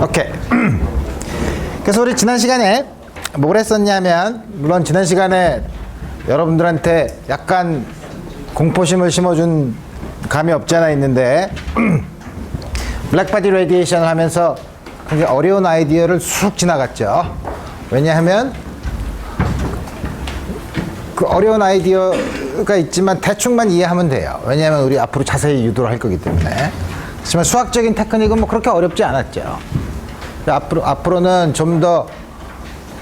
오케이. 그래서 우리 지난 시간에 뭘 했었냐면, 물론 지난 시간에 여러분들한테 약간 공포심을 심어준 감이 없지 않아 있는데 블랙바디 레디에이션을 하면서 굉장히 어려운 아이디어를 쑥 지나갔죠. 왜냐하면 그 어려운 아이디어가 있지만 대충만 이해하면 돼요. 왜냐하면 우리 앞으로 자세히 유도를 할 거기 때문에. 하지만 수학적인 테크닉은 뭐 그렇게 어렵지 않았죠. 앞으로는 좀 더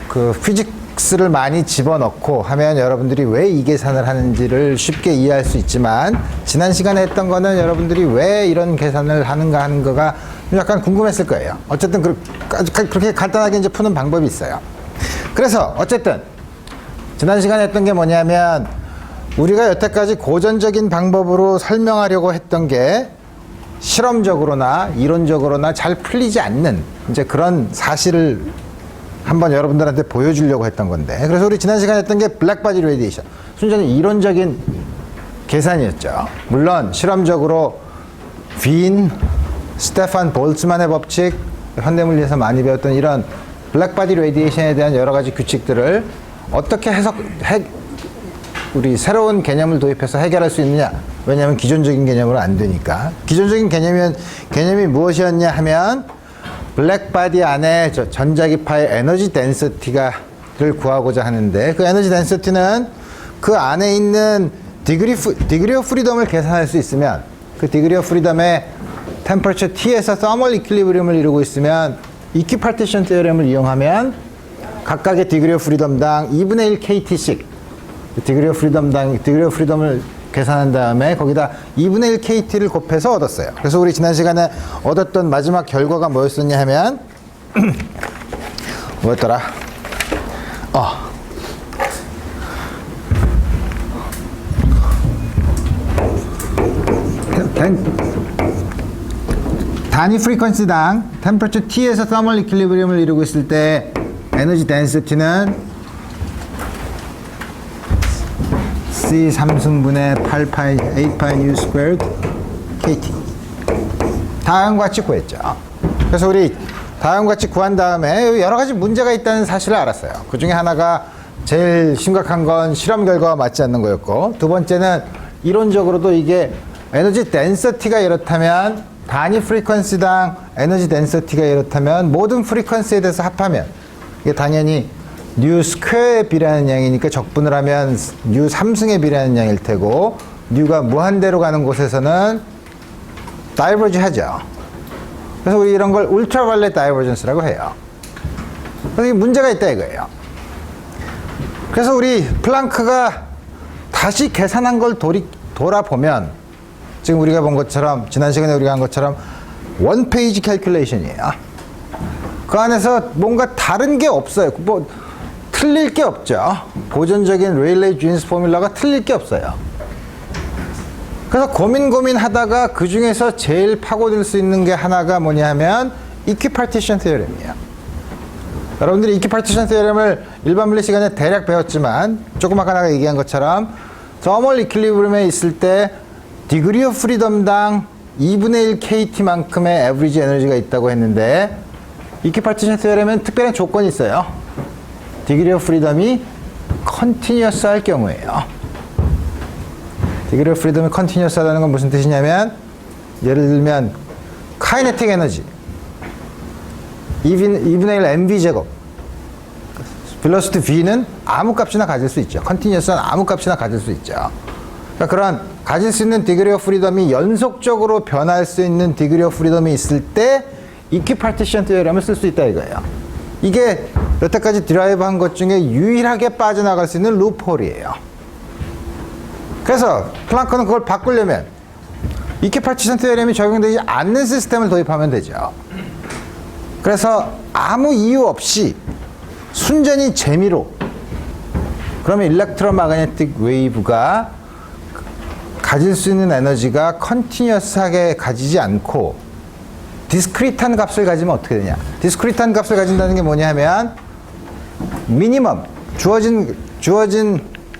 그 피직스를 많이 집어넣고 하면 여러분들이 왜 이 계산을 하는지를 쉽게 이해할 수 있지만, 지난 시간에 했던 거는 여러분들이 왜 이런 계산을 하는가 하는 거가 약간 궁금했을 거예요. 어쨌든 그렇게 간단하게 이제 푸는 방법이 있어요. 그래서 어쨌든 지난 시간에 했던 게 뭐냐면, 우리가 여태까지 고전적인 방법으로 설명하려고 했던 게 실험적으로나 이론적으로나 잘 풀리지 않는 이제 그런 사실을 한번 여러분들한테 보여주려고 했던 건데, 그래서 우리 지난 시간에 했던 게 블랙바디 레디에이션, 순전히 이론적인 계산이었죠. 물론 실험적으로 빈, 스테판 볼츠만의 법칙, 현대물리에서 많이 배웠던 이런 블랙바디 레디에이션에 대한 여러 가지 규칙들을 어떻게 우리 새로운 개념을 도입해서 해결할 수 있느냐. 왜냐하면 기존적인 개념으로 안 되니까. 기존적인 개념이 무엇이었냐 하면, 블랙바디 안에 전자기파의 에너지 덴시티를 구하고자 하는데, 그 에너지 덴시티는 그 안에 있는 디그리 오브 프리덤을 계산할 수 있으면, 그 디그리 오브 프리덤의 템퍼처 T에서 서멀 이퀄리브리엄을 이루고 있으면, 이퀴파티션 테오렘을 이용하면 각각의 디그리 오브 프리덤당 2분의 1 KT씩 디그리 오브 프리덤을 계산한 다음에 거기다 2분의 1 KT를 곱해서 얻었어요. 그래서 우리 지난 시간에 얻었던 마지막 결과가 뭐였었냐 하면 뭐였더라? 단위 프리퀀시당 템퍼처 T에서 서멀 이퀄리브리엄을 이루고 있을 때 에너지 덴시티는 C 3승분의 8파이 U 스퀘어드 KT. 다음과 같이 구했죠. 그래서 우리 다음과 같이 구한 다음에 여러 가지 문제가 있다는 사실을 알았어요. 그 중에 하나가 제일 심각한 건 실험 결과가 맞지 않는 거였고, 두 번째는 이론적으로도 이게 에너지 덴시티가 이렇다면, 단위 프리퀀시당 에너지 덴시티가 이렇다면 모든 프리퀀시에 대해서 합하면 이게 당연히 뉴 스퀘어에 비례하는 양이니까 적분을 하면 뉴 3승에 비례하는 양일 테고, 뉴가 무한대로 가는 곳에서는 다이버지 하죠. 그래서 우리 이런 걸 울트라바이올렛 다이버전스라고 해요. 그래서 문제가 있다 이거예요. 그래서 우리 플랑크가 다시 계산한 걸 돌아보면, 지금 우리가 본 것처럼, 지난 시간에 우리가 한 것처럼 원 페이지 캘큘레이션이에요. 그 안에서 뭔가 다른 게 없어요. 뭐 틀릴 게 없죠. 고전적인 레일레이 주인스 포뮬러가 틀릴 게 없어요. 그래서 고민하다가 그 중에서 제일 파고들 수 있는 게 하나가 뭐냐 하면 이퀴파티션 테오렘이에요. 여러분들이 이퀴파티션 테오렘을 일반 물리 시간에 대략 배웠지만, 조금 아까 얘기한 것처럼 서멀 이퀄리브리엄에 있을 때 디그리 오브 프리덤당 2분의 1 KT만큼의 에버리지 에너지가 있다고 했는데, 이퀴파티션 테오렘은 특별한 조건이 있어요. 디그리 오브 프리덤이 컨티뉴어스 할 경우에요. 디그리 오브 프리덤이 컨티뉴어스 하다는 건 무슨 뜻이냐면, 예를 들면 카이네틱 에너지 2분의 1 mv 제곱, velocity v는 아무 값이나 가질 수 있죠. 컨티뉴어스는 아무 값이나 가질 수 있죠. 그러니까 그런 가질 수 있는 디그리 오브 프리덤이 연속적으로 변할 수 있는 디그리 오브 프리덤이 있을 때 이퀴파티션 테오렘을 쓸 수 있다 이거예요. 이게 여태까지 드라이브한 것 중에 유일하게 빠져나갈 수 있는 루프홀이에요. 그래서 플랑크는 그걸 바꾸려면 이퀴파티션 테오렘이 적용되지 않는 시스템을 도입하면 되죠. 그래서 아무 이유 없이 순전히 재미로, 그러면 일렉트로마그네틱 웨이브가 가질 수 있는 에너지가 컨티뉴어스하게 가지지 않고 디스크리트한 값을 가지면 어떻게 되냐. 디스크리트한 값을 가진다는 게 뭐냐 하면, 미니멈, 주어진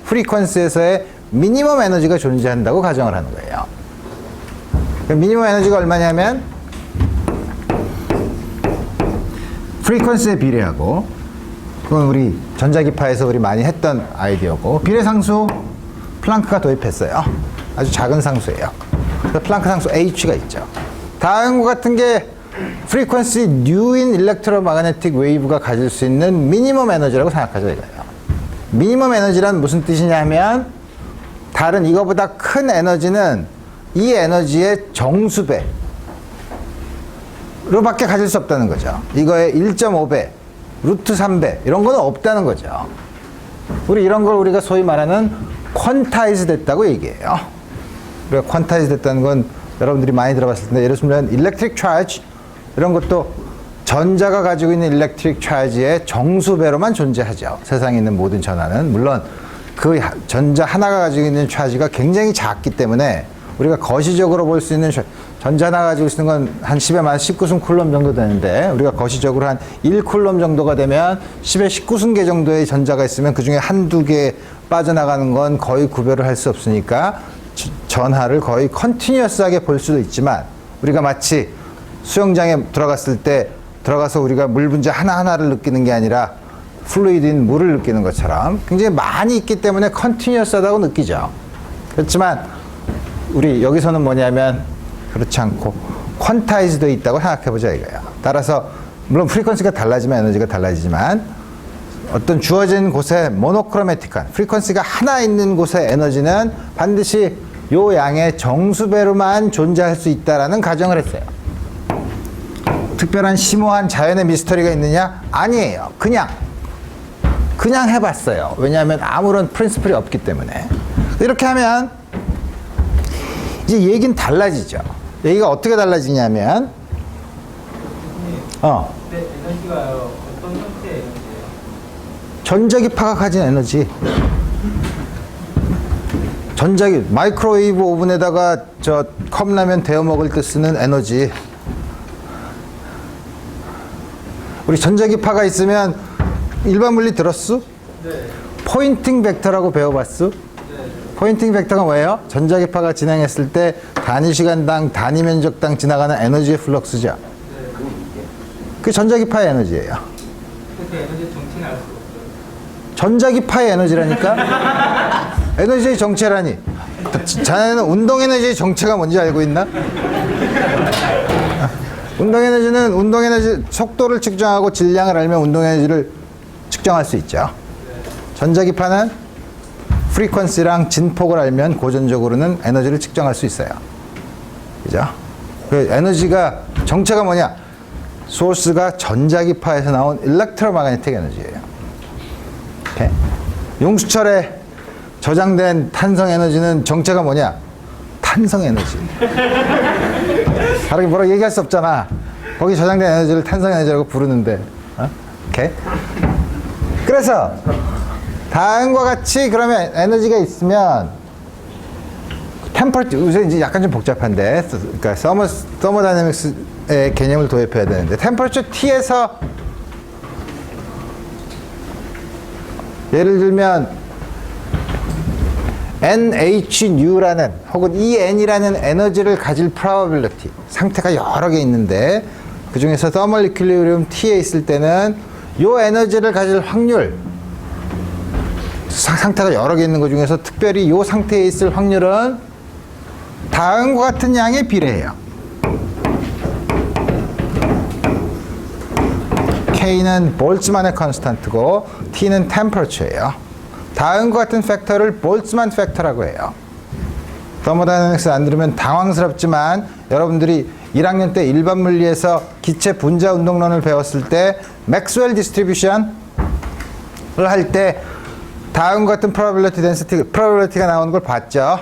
프리퀀시에서의 미니멈 에너지가 존재한다고 가정을 하는 거예요. 미니멈 에너지가 얼마냐면 프리퀀시에 비례하고, 그건 우리 전자기파에서 우리 많이 했던 아이디어고, 비례상수 플랑크가 도입했어요. 아주 작은 상수예요. 그래서 플랑크 상수 H가 있죠. 다음과 같은 게 프리퀀시 뉴인 일렉트로마그네틱 웨이브가 가질 수 있는 미니멈 에너지라고 생각하죠, 이거예요. 미니멈 에너지란 무슨 뜻이냐 하면, 다른 이거보다 큰 에너지는 이 에너지의 정수배 로밖에 가질 수 없다는 거죠. 이거의 1.5배, 루트 3배 이런 건 없다는 거죠. 우리 이런 걸 우리가 소위 말하는 퀀타이즈 됐다고 얘기해요. 우리가 퀀타이즈 됐다는 건 여러분들이 많이 들어봤을 텐데, 예를 들면 일렉트릭 차지 이런 것도 전자가 가지고 있는 일렉트릭 차지의 정수배로만 존재하죠. 세상에 있는 모든 전하는. 물론 그 전자 하나가 가지고 있는 차지가 굉장히 작기 때문에 우리가 거시적으로 볼 수 있는 전자 하나 가지고 있는 건 한 10에 만 19승 쿨럼 정도 되는데, 우리가 거시적으로 한 1쿨럼 정도가 되면 10에 19승계 정도의 전자가 있으면 그 중에 한두 개 빠져나가는 건 거의 구별을 할 수 없으니까 전하를 거의 컨티뉴어스하게 볼 수도 있지만, 우리가 마치 수영장에 들어갔을 때 들어가서 우리가 물 분자 하나하나를 느끼는 게 아니라 플루이드인 물을 느끼는 것처럼 굉장히 많이 있기 때문에 컨티뉴어스하다고 느끼죠. 그렇지만 우리 여기서는 뭐냐면 그렇지 않고 퀀타이즈되어 있다고 생각해보자 이거예요. 따라서 물론 프리퀀시가 달라지면 에너지가 달라지지만, 어떤 주어진 곳에 모노크로매틱한 프리퀀시가 하나 있는 곳의 에너지는 반드시 요 양의 정수배로만 존재할 수 있다라는 가정을 했어요. 특별한 심오한 자연의 미스터리가 있느냐? 아니에요. 그냥 해봤어요. 왜냐하면 아무런 프린시플이 없기 때문에. 이렇게 하면 이제 얘기는 달라지죠. 얘기가 어떻게 달라지냐면, 네, 에너지가요. 어떤 형태의 에너지예요? 전자기파가 가진 에너지. 마이크로웨이브 오븐에다가 저 컵라면 데워 먹을 때 쓰는 에너지. 우리 전자기파가 있으면 일반 물리 들었어? 네. 포인팅 벡터라고 배워봤어? 네. 포인팅 벡터가 뭐예요? 전자기파가 진행했을 때 단위 시간당 단위 면적당 지나가는 에너지의 플럭스죠. 네. 그게 전자기파의 에너지예요. 그렇게 에너지 정체는 알 수가 없어요. 전자기파의 에너지라니까? 에너지의 정체라니. 자네는 운동 에너지의 정체가 뭔지 알고 있나? 운동 에너지 속도를 측정하고 질량을 알면 운동 에너지를 측정할 수 있죠. 전자기파는 프리퀀시랑 진폭을 알면 고전적으로는 에너지를 측정할 수 있어요. 그죠? 그 에너지가 정체가 뭐냐? 소스가 전자기파에서 나온 일렉트로마그네틱 에너지예요. 오케이? 용수철에 저장된 탄성 에너지는 정체가 뭐냐? 탄성 에너지. 다르게 뭐라고 얘기할 수 없잖아. 거기 저장된 에너지를 탄성 에너지라고 부르는데. 오케이? 그래서 다음과 같이 그러면 에너지가 있으면 템퍼처, 요새 이제 약간 좀 복잡한데, 그러니까 서머다이내믹스의 개념을 도입해야 되는데, 템퍼처 T에서 예를 들면 NHNU라는 혹은 EN이라는 에너지를 가질 probability, 상태가 여러 개 있는데 그 중에서 thermal equilibrium T에 있을 때는 요 에너지를 가질 확률, 상태가 여러 개 있는 것 중에서 특별히 요 상태에 있을 확률은 다음과 같은 양에 비례해요. K는 볼츠만의 컨스탄트고 T는 템퍼처예요. 다음과 같은 팩터를 볼츠만 팩터라고 해요. 더모다이내믹스 안 들으면 당황스럽지만, 여러분들이 1학년 때 일반 물리에서 기체 분자 운동론을 배웠을 때 맥스웰 디스트리뷰션을 할 때 다음과 같은 probability가 나오는 걸 봤죠.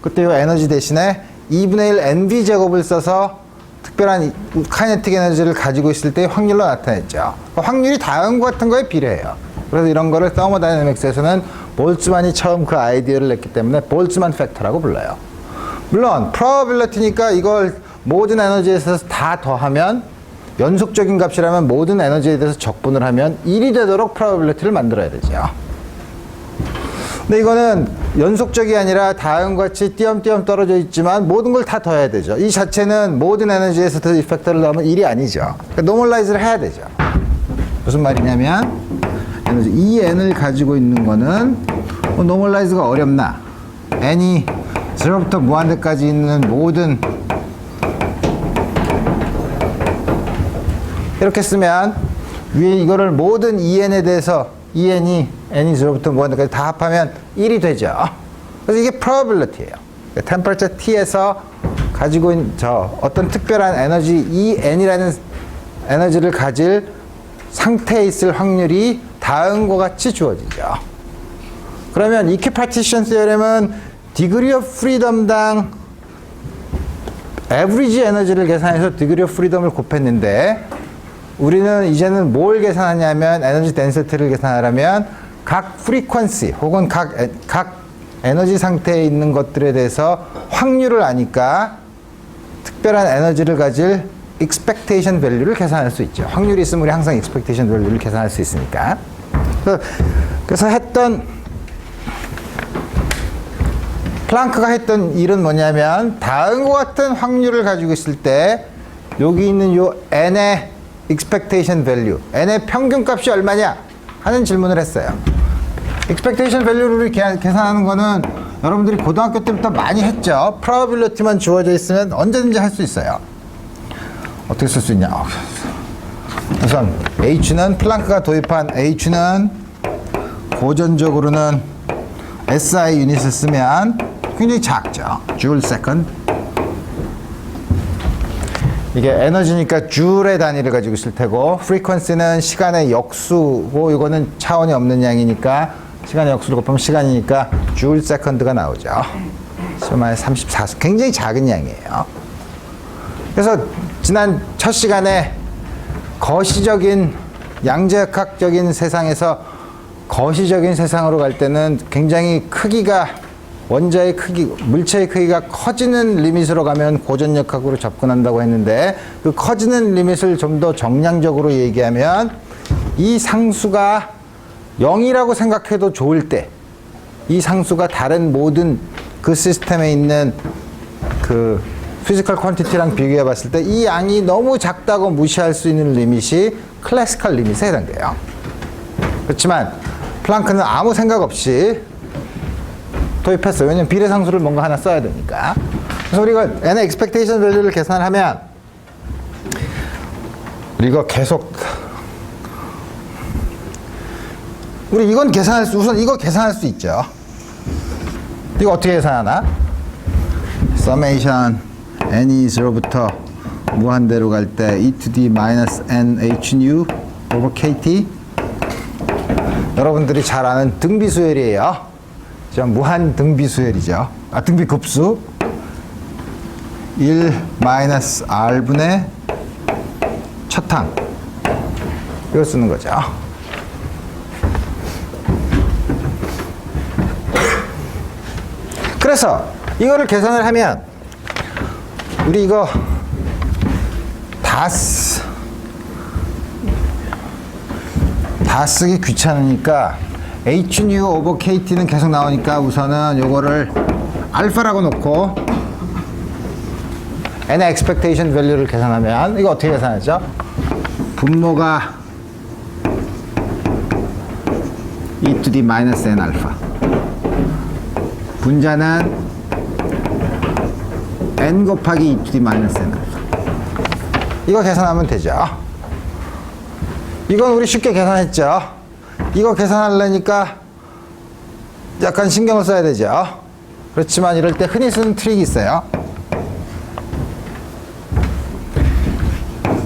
그때 이 에너지 대신에 2분의 1 NV 제곱을 써서 특별한 카이네틱 에너지를 가지고 있을 때의 확률로 나타냈죠. 확률이 다음과 같은 거에 비례해요. 그래서 이런 거를 서머다이내믹스에서는 볼츠만이 처음 그 아이디어를 냈기 때문에 볼츠만 팩터라고 불러요. 물론 probability니까 이걸 모든 에너지에 대해서 다 더하면, 연속적인 값이라면 모든 에너지에 대해서 적분을 하면 1이 되도록 probability를 만들어야 되죠. 근데 이거는 연속적이 아니라 다음과 같이 띄엄띄엄 떨어져 있지만 모든 걸 다 더해야 되죠. 이 자체는 모든 에너지에서 이 팩터를 넣으면 1이 아니죠. 그러니까 노멀라이즈를 해야 되죠. 무슨 말이냐면 이 n을 가지고 있는 거는 노멀라이즈가 어렵나? n이 0부터 무한대까지 있는 모든 이렇게 쓰면 위에 이거를 모든 en에 대해서 n이 0부터 무한대까지 다 합하면 1이 되죠. 그래서 이게 probability예요. temperature T에서 가지고 있는 어떤 특별한 에너지 n이라는 에너지를 가질 상태에 있을 확률이 다음과 같이 주어지죠. 그러면 equipartition theorem은 degree of freedom당 average 에너지를 계산해서 degree of freedom을 곱했는데 우리는 이제는 뭘 계산하냐면 에너지 density를 계산하려면 각 frequency 혹은 각 에너지 상태에 있는 것들에 대해서 확률을 아니까 특별한 에너지를 가질 expectation value를 계산할 수 있죠. 확률이 있으면 우리 항상 expectation value를 계산할 수 있으니까. 그래서 플랑크가 했던 일은 뭐냐면 다음과 같은 확률을 가지고 있을 때 여기 있는 요 n의 expectation value, n의 평균값이 얼마냐 하는 질문을 했어요. expectation value를 계산하는 거는 여러분들이 고등학교 때부터 많이 했죠. probability만 주어져 있으면 언제든지 할 수 있어요. 어떻게 쓸 수 있냐? 우선 H는 플랑크가 도입한 H는 고전적으로는 SI 유닛을 쓰면 굉장히 작죠. 줄 세컨드. 이게 에너지니까 줄의 단위를 가지고 있을 테고 프리퀀시는 시간의 역수고 이거는 차원이 없는 양이니까 시간의 역수를 곱하면 시간이니까 줄 세컨드가 나오죠. 34. 굉장히 작은 양이에요. 그래서 지난 첫 시간에 거시적인 양자역학적인 세상에서 거시적인 세상으로 갈 때는 굉장히 크기가 원자의 크기, 물체의 크기가 커지는 리밋으로 가면 고전역학으로 접근한다고 했는데 그 커지는 리밋을 좀 더 정량적으로 얘기하면 이 상수가 0이라고 생각해도 좋을 때 이 상수가 다른 모든 그 시스템에 있는 그 피지컬 퀀티티랑 비교해 봤을 때 이 양이 너무 작다고 무시할 수 있는 리밋이 클래시컬 리밋에 해당돼요. 그렇지만 플랑크는 아무 생각 없이 도입했어요. 왜냐면 비례상수를 뭔가 하나 써야 되니까. 그래서 우리가 n의 expectation value를 계산하면 우리가 계속 우리 이건 우선 이거 계산할 수 있죠. 이거 어떻게 계산하나? summation n이 0부터 무한대로 갈 때 e to the minus n h nu over kt 여러분들이 잘 아는 등비수열이에요. 무한 등비수열이죠. 등비급수 1 마이너스 r분의 첫항 이걸 쓰는 거죠. 그래서 이거를 계산을 하면 우리 이거 다 쓰기 귀찮으니까 hnu over kt는 계속 나오니까 우선은 요거를 알파라고 놓고 n의 expectation value를 계산하면 이거 어떻게 계산하죠? 분모가 e to the minus n 알파 분자는 n 곱하기 e to the minus n 알파 이거 계산하면 되죠. 이건 우리 쉽게 계산했죠. 이거 계산하려니까 약간 신경을 써야 되죠. 그렇지만 이럴 때 흔히 쓰는 트릭이 있어요.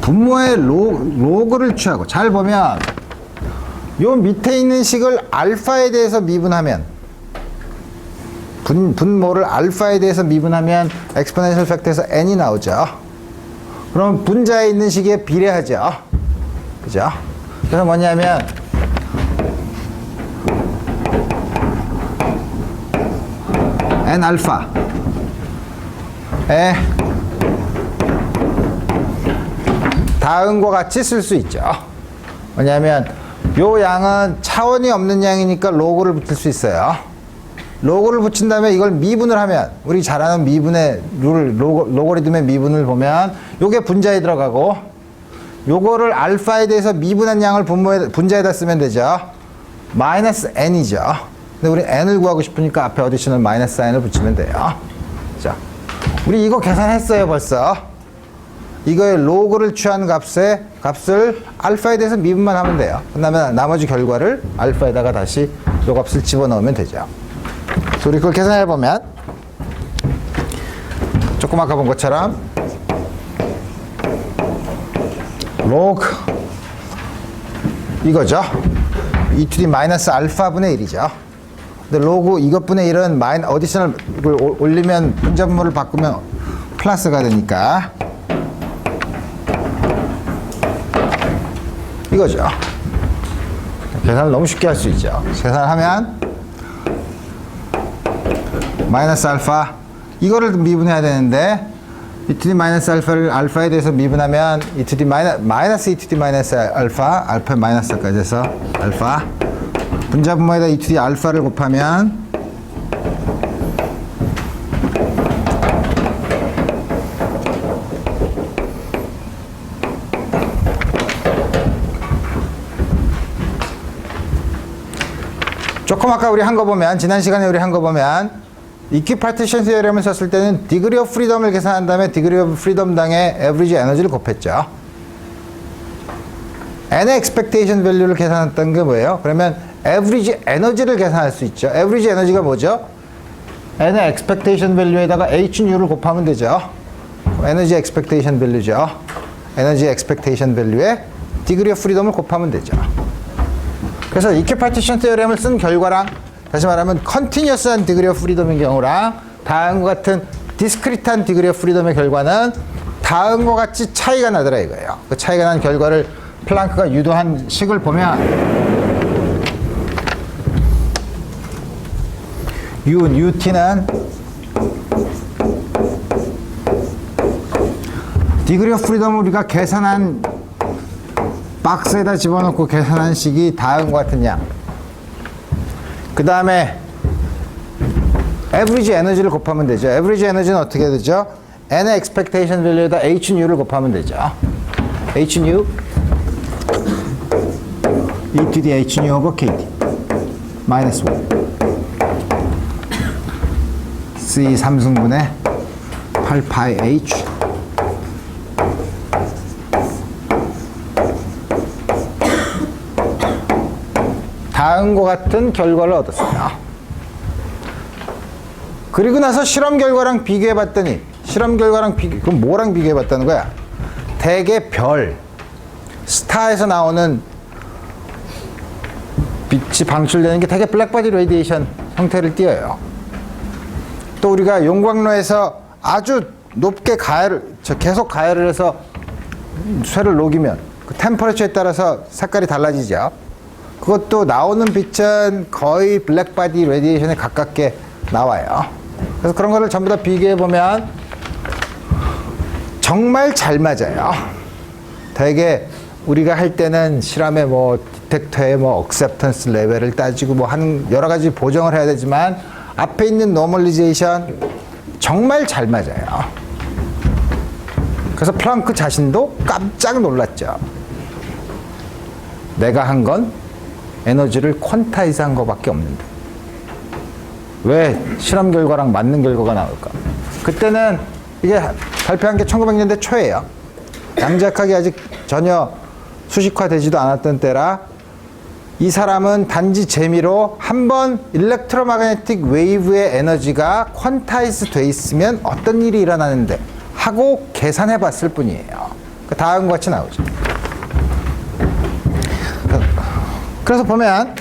분모의 로그를 취하고 잘 보면 요 밑에 있는 식을 알파에 대해서 미분하면 분모를 알파에 대해서 미분하면 엑스포넨셜 팩터에서 n이 나오죠. 그럼 분자에 있는 식에 비례하죠. 그죠? 그래서 뭐냐면 n 알파에 다음과 같이 쓸 수 있죠. 뭐냐면 요 양은 차원이 없는 양이니까 로그를 붙일 수 있어요. 로그를 붙인 다음에 이걸 미분을 하면 우리 잘 아는 미분의 룰 로거리즘의 미분을 보면 요게 분자에 들어가고 요거를 알파에 대해서 미분한 양을 분자에다 쓰면 되죠. 마이너스 n이죠. 근데 우리 n을 구하고 싶으니까 앞에 어디셔널 마이너스 n을 붙이면 돼요. 자, 우리 이거 계산했어요 벌써. 이거의 로그를 취한 값을 알파에 대해서 미분만 하면 돼요. 그다음에 나머지 결과를 알파에다가 다시 요 값을 집어넣으면 되죠. 그래서 우리 그걸 계산해보면 조금 아까 본 것처럼 로그 이거죠. e to the 마이너스 알파 분의 1이죠. 근데 로그 이것분의 1은 어디셔널 올리면 분자분모를 바꾸면 플러스가 되니까 이거죠. 계산을 너무 쉽게 할 수 있죠. 계산하면 마이너스 알파 이거를 미분해야 되는데 e to the 마이너스 알파를 알파에 대해서 미분하면 e to the 마이너스 e to the 마이너스 알파 마이너스까지 해서 알파 분자분모에다 e to the 알파를 곱하면 조금 아까 우리 한 거 보면 지난 시간에 우리 한 거 보면 이퀴파티션 시어럼을 썼을 때는 디그리 오브 프리덤을 계산한 다음에 디그리 오브 프리덤당의 에버리지 에너지를 곱했죠. n의 expectation value를 계산했던 게 뭐예요? 그러면 에버리지 에너지를 계산할 수 있죠. 에버리지 에너지가 뭐죠? n의 expectation value에다가 hnu를 곱하면 되죠. 에너지 expectation value죠. 에너지 expectation value에 디그리 오브 프리덤을 곱하면 되죠. 그래서 이퀴파티션 시어럼을 쓴 결과랑 다시 말하면 컨티뉴어스한 디그리 오브 프리덤의 경우랑 다음과 같은 디스크리트한 디그리 오브 프리덤의 결과는 다음과 같이 차이가 나더라 이거예요. 그 차이가 난 결과를 플랑크가 유도한 식을 보면 UT는 디그리 오브 프리덤을 우리가 계산한 박스에다 집어넣고 계산한 식이 다음과 같은 양. 그 다음에 에버리지 에너지를 곱하면 되죠. 에버리지 에너지는 어떻게 되죠? n의 expectation value에다 hnu를 곱하면 되죠. hnu e to the hnu over kt 마이너스 1 c 3승분의 8파이 h 다음과 같은 결과를 얻었어요. 그리고 나서 실험 결과랑 비교해 봤더니 그럼 뭐랑 비교해 봤다는 거야? 대개 별, 스타에서 나오는 빛이 방출되는 게 대개 블랙바디 레디에이션 형태를 띠어요. 또 우리가 용광로에서 아주 높게 계속 가열을 해서 쇠를 녹이면 그 템퍼러처에 따라서 색깔이 달라지죠. 그것도 나오는 빛은 거의 블랙바디 레디에이션에 가깝게 나와요. 그래서 그런 거를 전부 다 비교해 보면 정말 잘 맞아요. 되게 우리가 할 때는 실험의 디텍터의 억셉턴스 레벨을 따지고 여러 가지 보정을 해야 되지만 앞에 있는 노멀리제이션 정말 잘 맞아요. 그래서 플랑크 자신도 깜짝 놀랐죠. 내가 한 건 에너지를 퀀타이즈 한 거밖에 없는데 왜 실험 결과랑 맞는 결과가 나올까? 그때는 이게 발표한 게 1900년대 초예요. 양자역학이 아직 전혀 수식화되지도 않았던 때라 이 사람은 단지 재미로 한번 일렉트로마그네틱 웨이브의 에너지가 퀀타이즈 돼 있으면 어떤 일이 일어나는데 하고 계산해 봤을 뿐이에요. 다음과 같이 나오죠. 그래서 보면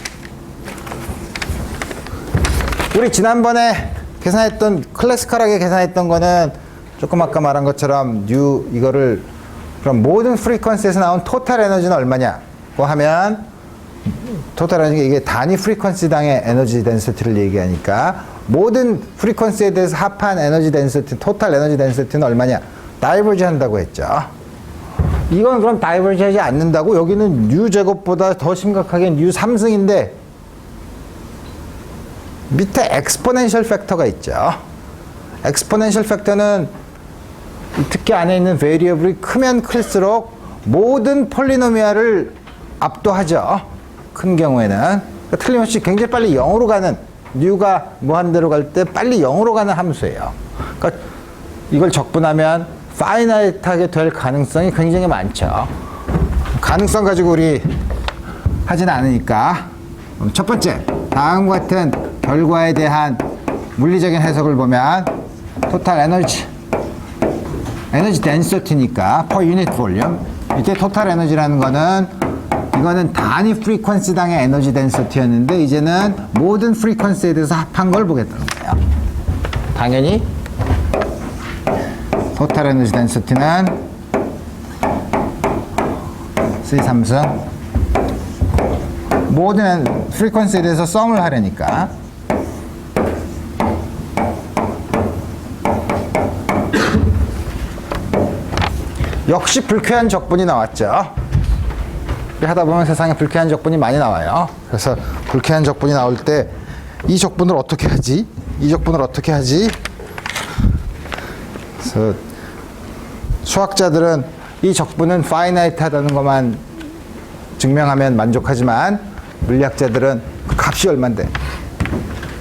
우리 지난번에 계산했던 클래시컬하게 계산했던 거는 조금 아까 말한 것처럼 이거를 그럼 모든 프리퀀시에서 나온 토탈 에너지는 얼마냐고 하면 토탈 에너지 이게 단위 프리퀀시당의 에너지 덴시티를 얘기하니까 모든 프리퀀시에 대해서 합한 에너지 덴시티 토탈 에너지 덴시티는 얼마냐 다이버지 한다고 했죠. 이건 그럼 다이버지 하지 않는다고? 여기는 U 제곱보다 더 심각하게 U 3승인데 밑에 엑스포넨셜 팩터가 있죠. 엑스포넨셜 팩터는 특히 안에 있는 베리어블이 크면 클수록 모든 폴리노미알을 압도하죠. 큰 경우에는. 그러니까 틀림없이 굉장히 빨리 0으로 가는, 뉴가 무한대로 갈 때 빨리 0으로 가는 함수예요. 그러니까 이걸 적분하면 파이나이트하게 될 가능성이 굉장히 많죠. 가능성 가지고 우리 하진 않으니까. 첫 번째, 다음과 같은 결과에 대한 물리적인 해석을 보면 토탈 에너지 덴시티니까 per unit volume. 이때 토탈 에너지라는 거는 이거는 단위 프리퀀시당의 에너지 덴시티였는데 이제는 모든 프리퀀시에 대해서 합한 걸 보겠다는 거예요. 당연히 토탈 에너지 덴시티는 C3승 모든 프리퀀시에 대해서 썸을 하려니까 역시 불쾌한 적분이 나왔죠. 하다 보면 세상에 불쾌한 적분이 많이 나와요. 그래서 불쾌한 적분이 나올 때 이 적분을 어떻게 하지? 이 적분을 어떻게 하지? 그래서 수학자들은 이 적분은 파이나이트하다는 것만 증명하면 만족하지만 물리학자들은 그 값이 얼만데.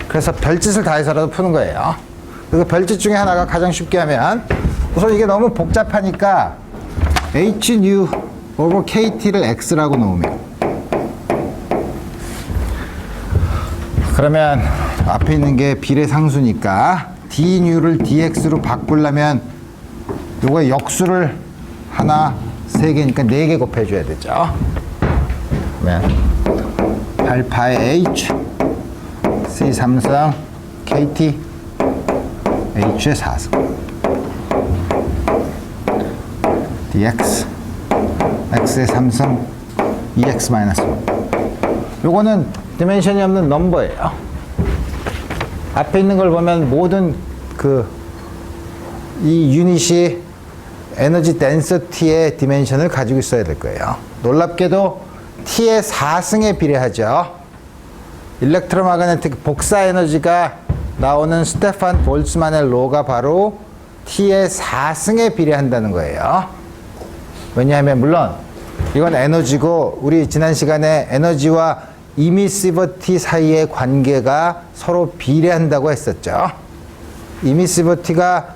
그래서 별짓을 다 해서라도 푸는 거예요. 그래서 별짓 중에 하나가 가장 쉽게 하면 우선 이게 너무 복잡하니까 hν over kt를 x라고 놓으면 그러면 앞에 있는 게 비례상수니까 dν를 dx로 바꾸려면 요거의 역수를 하나, 세 개니까 4개 곱해줘야 되죠. 그러면 8파의 h c 3승 kt h의 4승 dx x의 3승 2x-1 요거는 디멘션이 없는 넘버예요. 앞에 있는 걸 보면 모든 이 유닛이 에너지 덴서티의 디멘션을 가지고 있어야 될 거예요. 놀랍게도 T의 4승에 비례하죠. 일렉트로마그네틱 복사 에너지가 나오는 스테판 볼츠만의 로가 바로 T의 4승에 비례한다는 거예요. 왜냐하면 물론 이건 에너지고 우리 지난 시간에 에너지와 이미시버티 사이의 관계가 서로 비례한다고 했었죠. 이미시버티가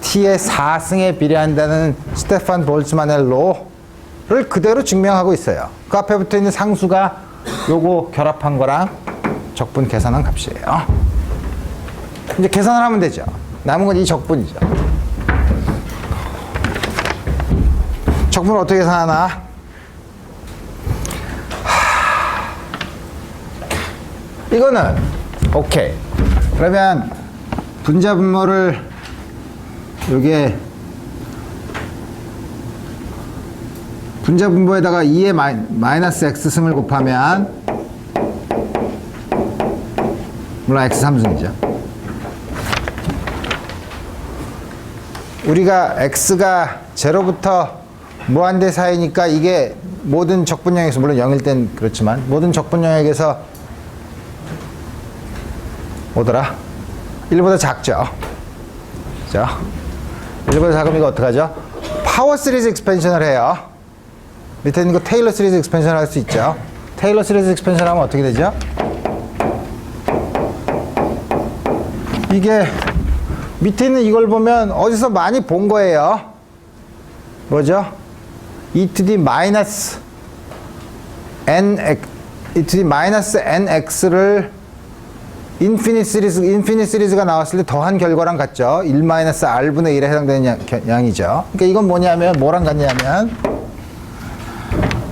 T의 4승에 비례한다는 스테판 볼츠만의 로를 그대로 증명하고 있어요. 그 앞에 붙어 있는 상수가 요거 결합한 거랑 적분 계산한 값이에요. 이제 계산을 하면 되죠. 남은 건 이 적분이죠. 적분을 어떻게 계산하나? 이거는 오케이. 그러면 분자 분모를 요게 분자 분모에다가 2의 마이너스 x승을 곱하면 물론 x 3승이죠. 우리가 x가 0부터 무한대 사이니까 이게 모든 적분영역에서 물론 0일 땐 그렇지만 모든 적분영역에서 뭐더라? 1보다 작죠. 그죠? 1보다 작으면 이거 어떡하죠? 파워 시리즈 익스펜션을 해요. 밑에 있는 거 테일러 시리즈 익스펜션을 할 수 있죠. 테일러 시리즈 익스펜션 하면 어떻게 되죠? 이게 밑에 있는 이걸 보면 어디서 많이 본 거예요. 뭐죠? e to the 마이너스 nx를 인피니트 시리즈가 나왔을 때 더한 결과랑 같죠. 1-r분의 1에 해당되는 양이죠. 그러니까 이건 뭐냐면 뭐랑 같냐면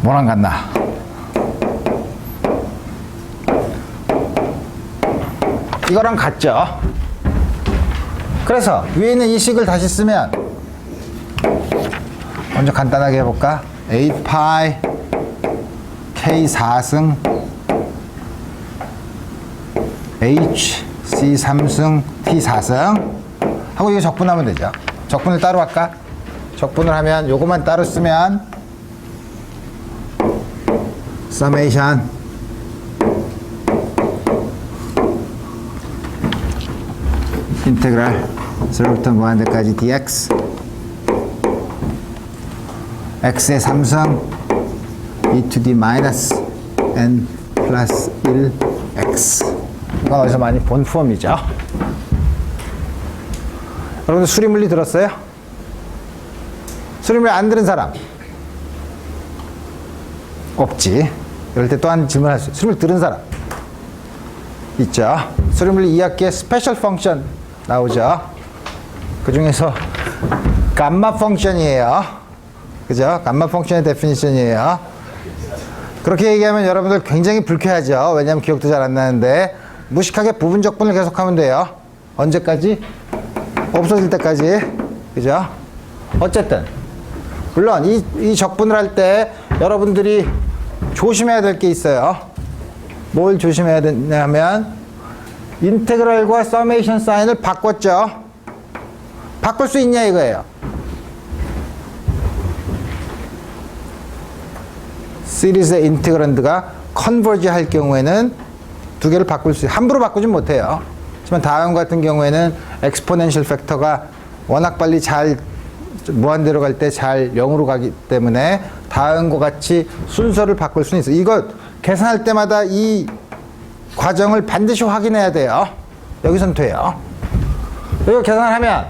뭐랑 같나? 이거랑 같죠. 그래서 위에 있는 이 식을 다시 쓰면 먼저 간단하게 해볼까? 8파이 k 4승 h c 3승 t 4승 하고 이거 적분하면 되죠. 적분을 따로 할까? 적분을 하면 요거만 따로 쓰면 summation 인테그랄 0부터 무한대까지 dx x의 3승 e to the 마이너스 n 플러스 1x. 이건 어디서 많이 본 폼이죠. 여러분들 수리물리 들었어요? 수리물리 안 들은 사람? 없지. 이럴 때 또 한 질문할 수 있어요. 수리물리 들은 사람? 있죠. 수리물리 2학기에 스페셜 펑션 나오죠. 그 중에서 감마 펑션이에요. 그죠? 감마 펑션의 데피니션이에요. 그렇게 얘기하면 여러분들 굉장히 불쾌하죠. 왜냐하면 기억도 잘 안 나는데 무식하게 부분 적분을 계속하면 돼요. 언제까지? 없어질 때까지. 그죠? 어쨌든 물론 이 적분을 할 때 여러분들이 조심해야 될 게 있어요. 뭘 조심해야 되냐면 인테그럴과 서메이션 사인을 바꿨죠. 바꿀 수 있냐 이거예요. 시리즈의 인테그란드가 컨버지 할 경우에는 두 개를 바꿀 수 있어요. 함부로 바꾸진 못해요. 하지만 다음 같은 경우에는 엑스포넨셜 팩터가 워낙 빨리 잘 무한대로 갈 때 잘 0으로 가기 때문에 다음과 같이 순서를 바꿀 수는 있어요. 이거 계산할 때마다 이 과정을 반드시 확인해야 돼요. 여기선 돼요. 이거 계산을 하면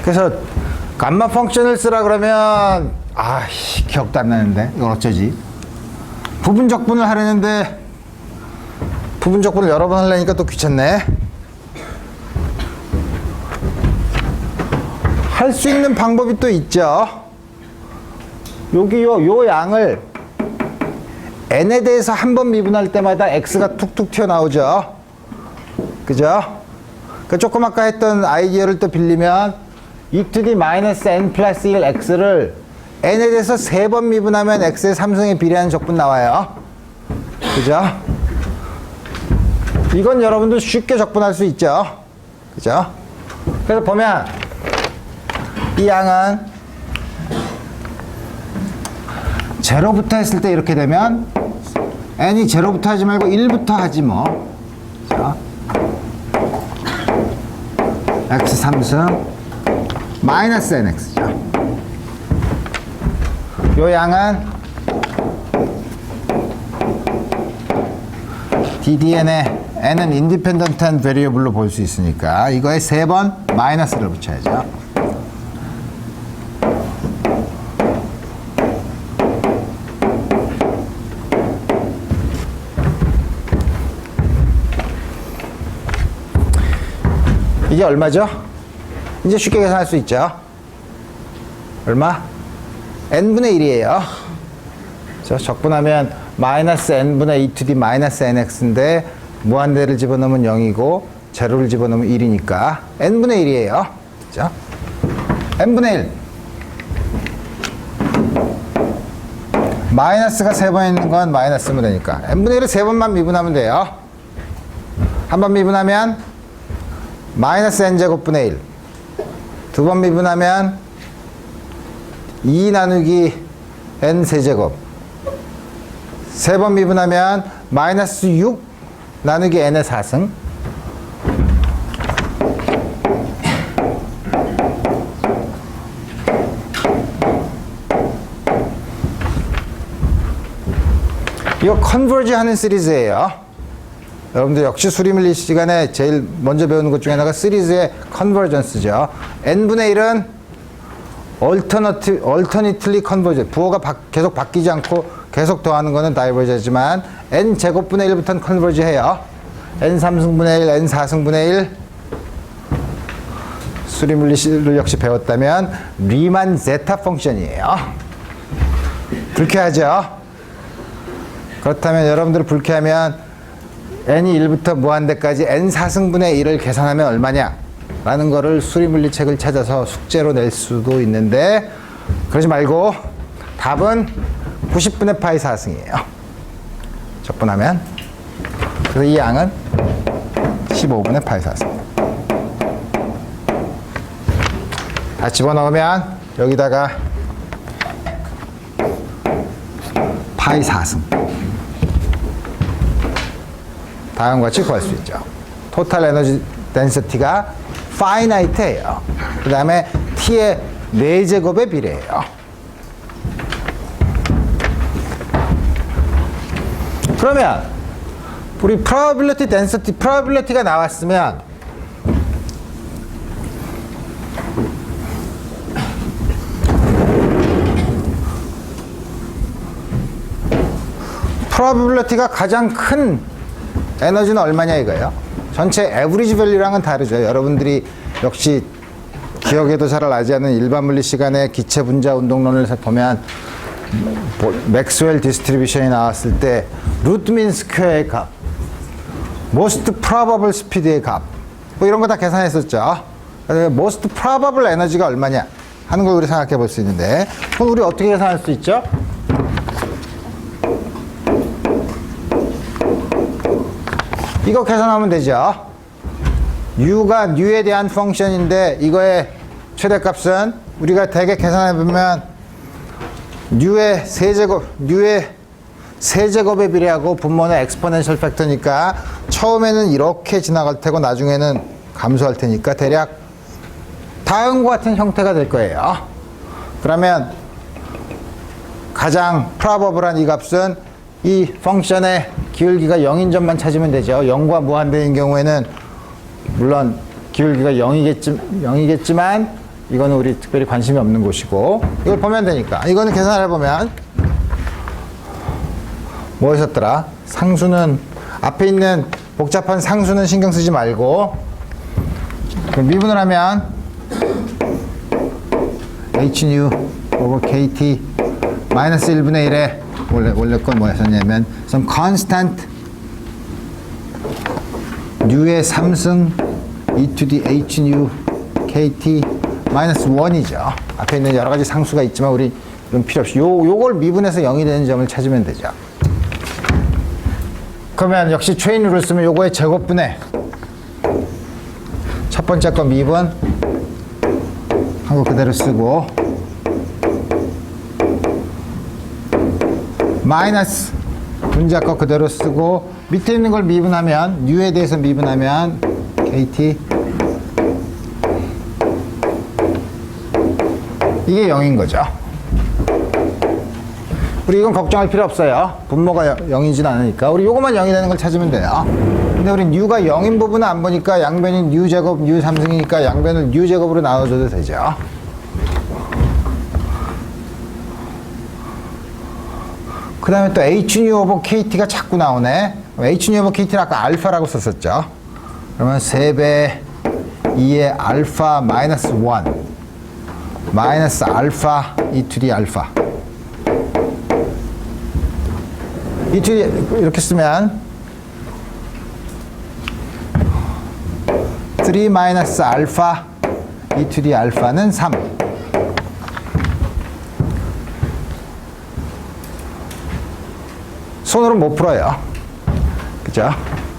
그래서 감마 펑션을 쓰라 그러면 기억도 안 나는데 이건 어쩌지? 부분 적분을 하려는데 부분 적분을 여러 번 하려니까 또 귀찮네. 할 수 있는 방법이 또 있죠. 여기 요 양을 n에 대해서 한 번 미분할 때마다 x가 툭툭 튀어나오죠. 그죠? 그 조금 아까 했던 아이디어를 또 빌리면 e to the 마이너스 n 플러스 1 x를 n에 대해서 3번 미분하면 x의 3승에 비례하는 적분 나와요. 그죠? 이건 여러분들 쉽게 적분할 수 있죠. 그죠? 그래서 보면 이 양은 제로부터 했을 때 이렇게 되면 n이 제로부터 하지 말고 1부터 하지 뭐. 자, x 3승 마이너스 nx죠. 요 양은 ddn에 n은 인디펜던트한 베리어블로 볼 수 있으니까 이거에 3번 마이너스를 붙여야죠. 이게 얼마죠? 이제 쉽게 계산할 수 있죠. 얼마? n분의 1이에요. 적분하면 마이너스 n분의 2 to the 마이너스 nx인데 무한대를 집어넣으면 0이고 제로를 집어넣으면 1이니까 n분의 1이에요. 그죠? n분의 1. 마이너스가 3번 있는 건 마이너스면 되니까 n분의 1을 3번만 미분하면 돼요. 한 번 미분하면 마이너스 n제곱분의 1. 두 번 미분하면 2 나누기 n 세제곱. 세 번 미분하면 마이너스 6 나누기 n의 4승. 이거 컨버지 하는 시리즈예요. 여러분들 역시 수리물리 시간에 제일 먼저 배우는 것 중에 하나가 시리즈의 컨버전스죠. n분의 1은 alternately converge. 부호가 계속 바뀌지 않고 계속 더하는 거는 다이버지지만 n 제곱분의 1부터는 컨버지 해요. n 3승분의 1, n 4승분의 1. 수리물리를 역시 배웠다면 리만 제타 펑션이에요. 불쾌하죠? 그렇다면 여러분들 불쾌하면 n이 1부터 무한대까지 n 4승분의 1을 계산하면 얼마냐? 라는 거를 수리물리 책을 찾아서 숙제로 낼 수도 있는데 그러지 말고 답은 90분의 파이 4승이에요. 적분하면. 그래서 이 양은 15분의 파이 4승. 다 집어넣으면 여기다가 파이 4승. 다음과 같이 구할 수 있죠. 토탈 에너지 덴시티가 finite예요. 그 다음에 t의 4제곱에 비례해요. 그러면 우리 probability density, probability가 나왔으면 probability가 가장 큰 에너지는 얼마냐 이거예요. 전체 average value랑은 다르죠. 여러분들이 역시 기억에도 잘 나지 않는 일반 물리 시간에 기체 분자 운동론을 보면 맥스웰 디스트리뷰션이 나왔을 때 루트 민 스퀘어의 값, most probable speed의 값, 뭐 이런 거 다 계산했었죠. most probable 에너지가 얼마냐 하는 걸 우리 생각해 볼 수 있는데, 그럼 우리 어떻게 계산할 수 있죠? 이거 계산하면 되죠. u가 new에 대한 펑션인데 이거의 최대값은 우리가 대개 계산해보면 new의 세제곱에 비례하고 분모는 엑스포넨셜 팩터니까 처음에는 이렇게 지나갈 테고 나중에는 감소할 테니까 대략 다음과 같은 형태가 될 거예요. 그러면 가장 probable한 이 값은 이 펑션의 기울기가 0인 점만 찾으면 되죠. 0과 무한대인 경우에는 물론 기울기가 0이겠지만 이거는 우리 특별히 관심이 없는 곳이고, 이걸 보면 되니까 이거는 계산을 해보면 뭐였었더라? 상수는 앞에 있는 복잡한 상수는 신경 쓰지 말고 미분을 하면 hnu over kt 마이너스 1분의 1에 원래 건 뭐였었냐면 some constant new의 3승 e to the h nu kt 마이너스 1이죠. 앞에 있는 여러 가지 상수가 있지만 우리 이건 필요 없이 요걸 미분해서 0이 되는 점을 찾으면 되죠. 그러면 역시 체인 룰을 쓰면 요거의 제곱분의 첫 번째 거 미분 한 거 그대로 쓰고 마이너스 분자 거 그대로 쓰고 밑에 있는 걸 미분하면 뉴에 대해서 미분하면 KT 이게 0인 거죠. 우리 이건 걱정할 필요 없어요. 분모가 0이진 않으니까 우리 요거만 0이 되는 걸 찾으면 돼요. 근데 우리 뉴가 0인 부분은 안 보니까 양변이 뉴 제곱 뉴 3승이니까 양변을 뉴 제곱으로 나눠줘도 되죠. 그 다음에 또 hnu over kt가 자꾸 나오네. hnu over kt를 아까 알파라고 썼었죠. 그러면 3배 2의 알파 마이너스 1 마이너스 알파 e to the 알파 e to the 이렇게 쓰면 3 마이너스 알파 e to the 알파는 3. 손으로 못 풀어요. 그죠?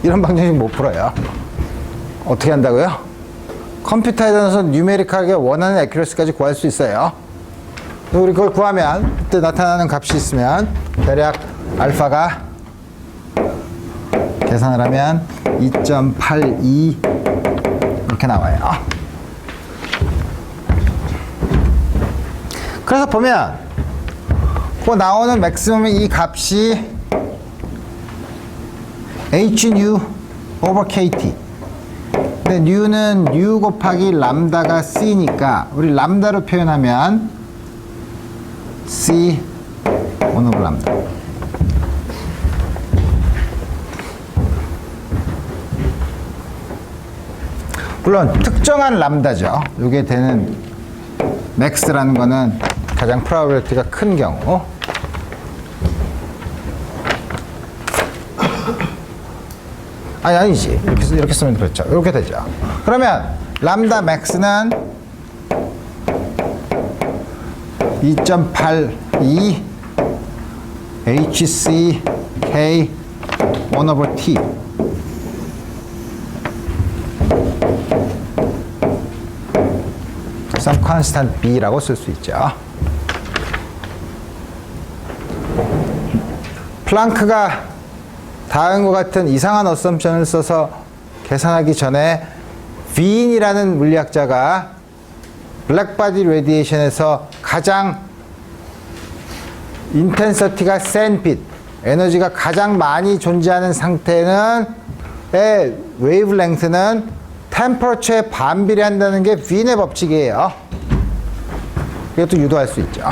이런 방정식 못 풀어요. 어떻게 한다고요? 컴퓨터에 넣어서 뉴메리컬하게 원하는 애큐러시까지 구할 수 있어요. 우리 그걸 구하면 그때 나타나는 값이 있으면 대략 알파가 계산을 하면 2.82 이렇게 나와요. 그래서 보면 그 나오는 맥시멈의 이 값이 hnu over kt. 근데 new는 u 곱하기 람다가 c니까 우리 람다로 표현하면 c 1 over 람다. 물론 특정한 람다죠. 이게 되는 max라는 거는 가장 probability가 큰 경우. 아니지. 이렇게 쓰면 그렇죠. 이렇게 되죠. 그러면 람다 맥스는 2.82 HC K 1 over T. some constant B라고 쓸 수 있죠. 플랑크가 다음과 같은 이상한 어썸션을 써서 계산하기 전에 빈이라는 물리학자가 블랙바디 레디에이션에서 가장 인텐서티가 센 빛, 에너지가 가장 많이 존재하는 상태는 웨이브랭스는 템퍼러처에 반비례한다는 게 빈의 법칙이에요. 이것도 유도할 수 있죠.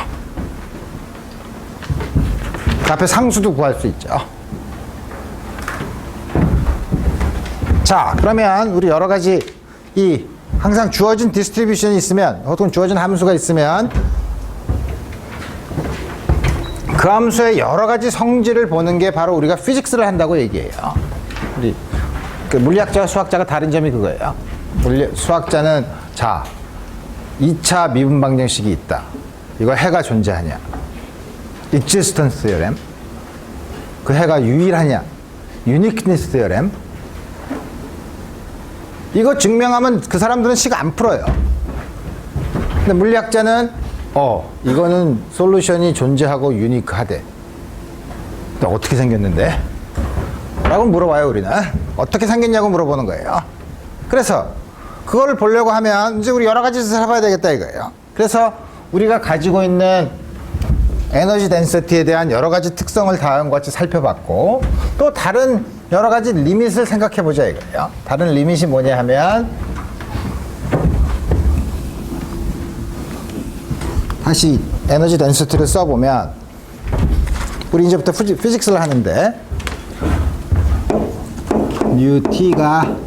그 앞에 상수도 구할 수 있죠. 자, 그러면 우리 여러 가지 항상 주어진 디스트리뷰션이 있으면, 보통 주어진 함수가 있으면 그 함수의 여러 가지 성질을 보는 게 바로 우리가 피직스를 한다고 얘기해요. 우리 물리학자와 수학자가 다른 점이 그거예요. 수학자는 자, 2차 미분 방정식이 있다. 이거 해가 존재하냐? existence theorem. 그 해가 유일하냐? uniqueness theorem. 이거 증명하면 그 사람들은 식 안 풀어요. 근데 물리학자는 이거는 솔루션이 존재하고 유니크하대. 근데 어떻게 생겼는데? 라고 물어봐요, 우리는. 어떻게 생겼냐고 물어보는 거예요. 그래서 그거를 보려고 하면 이제 우리 여러 가지 짓을 해봐야 되겠다 이거예요. 그래서 우리가 가지고 있는 에너지 덴시티에 대한 여러 가지 특성을 다음과 같이 살펴봤고, 또 다른 여러 가지 리밋을 생각해 보자 이거예요. 다른 리밋이 뭐냐 하면, 다시 에너지 덴시티를 써보면, 우리 이제부터 피직스를 하는데, 뉴 T가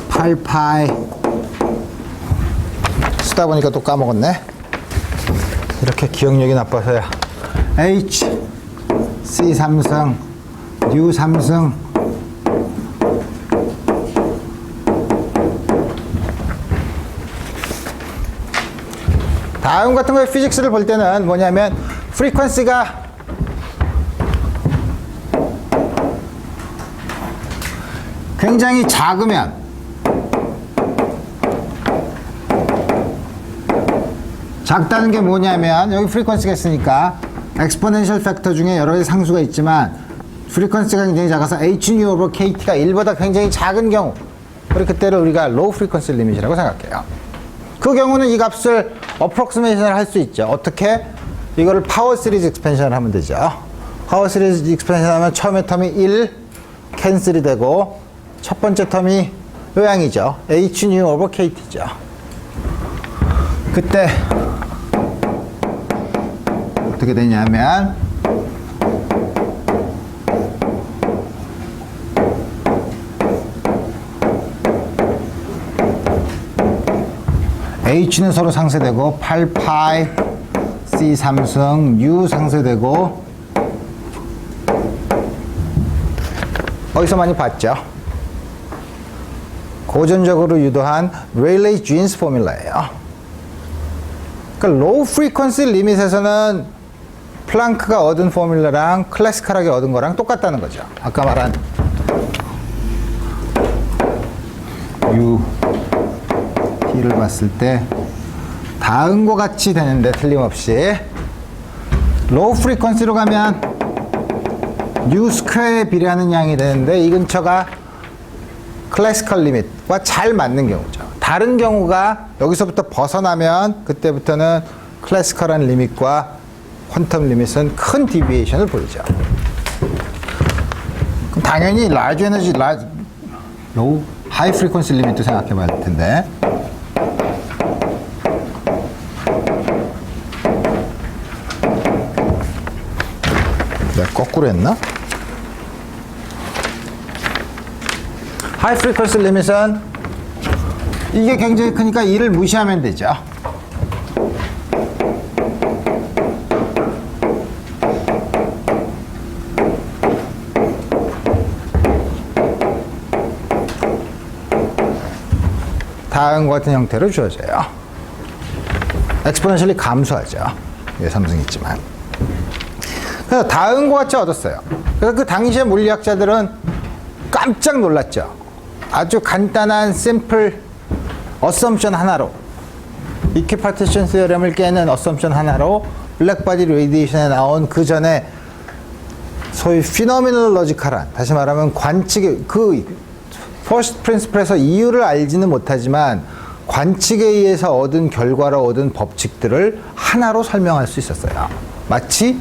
8파이, 쓰다 보니까 또 까먹었네. 이렇게 기억력이 나빠서야. H, C 3승, U 3승, 다음 같은 거에 피직스를 볼 때는 뭐냐면 프리퀀시가 굉장히 작으면 작다는 게 뭐냐면 여기 프리퀀시가 있으니까 엑스포넨셜 팩터 중에 여러 가지 상수가 있지만 프리퀀시가 굉장히 작아서 Hν over KT가 1보다 굉장히 작은 경우, 우리 그때를 우리가 로우 프리퀀시 리밋이라고 생각해요. 그 경우는 이 값을 어프록시메이션을 할 수 있죠. 어떻게? 이거를 파워 시리즈 익스펜션을 하면 되죠. 파워 시리즈 익스펜션 하면 처음에 텀이 1 캔슬이 되고 첫 번째 텀이 요양이죠. Hν over KT죠. 그때 어떻게 되냐면 H는 서로 상쇄되고 8파이 C 3승 U 상쇄되고, 어디서 많이 봤죠? 고전적으로 유도한 레일레이 주인스 포뮬라예요. 그러니까 로우 프리퀀시 리밋에서는 플랑크가 얻은 포뮬라랑 클래시컬하게 얻은 거랑 똑같다는 거죠. 아까 말한 U T를 봤을 때 다음과 같이 되는데 틀림없이 로우 프리퀀시로 가면 U 스퀘어에 비례하는 양이 되는데 이 근처가 클래시컬 리밋과 잘 맞는 경우죠. 다른 경우가 여기서부터 벗어나면 그때부터는 클래시컬한 리밋과 퀀텀 리밋은 큰 디비에이션을 보이죠. 그럼 당연히 라지 에너지, 로우, 하이 프리퀀시 리밋도 생각해 봐야 될 텐데, 내가 거꾸로 했나? 하이 프리퀀시 리밋은 이게 굉장히 크니까 이를 무시하면 되죠. 다음과 같은 형태로 주어져요. 엑스포넨셜이 감소하죠. 예, 삼승 있지만. 그래서 다음과 같이 얻었어요. 그래서 그 당시의 물리학자들은 깜짝 놀랐죠. 아주 간단한 심플 어썸션 하나로, 이퀴파티션 시어럼을 깨는 어썸션 하나로 블랙바디 레디에이션에 나온 그 전에 소위 피노미널 로지컬한, 다시 말하면 관측의 그 퍼스트 프린시플에서 이유를 알지는 못하지만 관측에 의해서 얻은 결과로 얻은 법칙들을 하나로 설명할 수 있었어요. 마치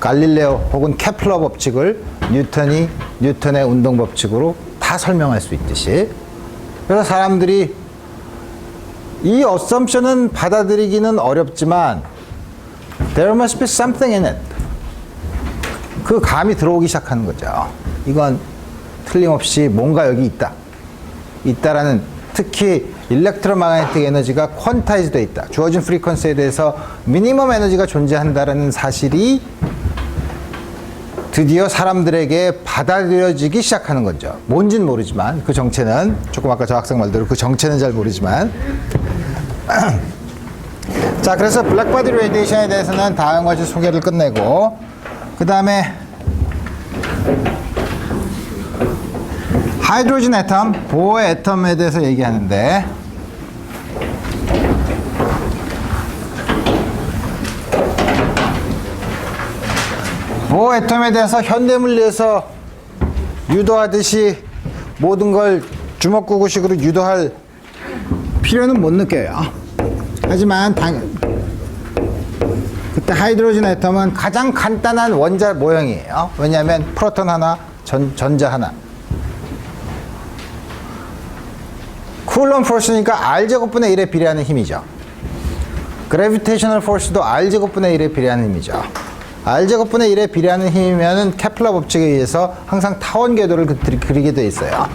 갈릴레오 혹은 케플러 법칙을 뉴턴이 뉴턴의 운동 법칙으로 다 설명할 수 있듯이, 그래서 사람들이 이 어썸션은 받아들이기는 어렵지만 there must be something in it. 그 감이 들어오기 시작하는 거죠. 이건 틀림없이 뭔가 여기 있다라는, 특히 일렉트로마그네틱 에너지가 퀀타이즈 돼 있다, 주어진 프리퀀시에 대해서 미니멈 에너지가 존재한다라는 사실이 드디어 사람들에게 받아들여지기 시작하는 거죠. 뭔진 모르지만 그 정체는, 조금 아까 저 학생 말대로 그 정체는 잘 모르지만 자, 그래서 블랙바디 레디에이션에 대해서는 다음과 같이 소개를 끝내고, 그 다음에 하이드로진 애텀, 보어 애텀에 대해서 얘기하는데, 보어 애텀에 대해서 현대물리에서 유도하듯이 모든 걸 주먹구구식으로 유도할 필요는 못 느껴요. 하지만 그때 하이드로진 애텀은 가장 간단한 원자 모형이에요. 왜냐하면 프로톤 하나, 전자 하나. 쿨럼 포스니까 R제곱분의 1에 비례하는 힘이죠. 그래비테이셔널 포스도 R제곱분의 1에 비례하는 힘이죠. R제곱분의 1에 비례하는 힘이면은 케플러 법칙에 의해서 항상 타원 궤도를 그리게 돼 있어요.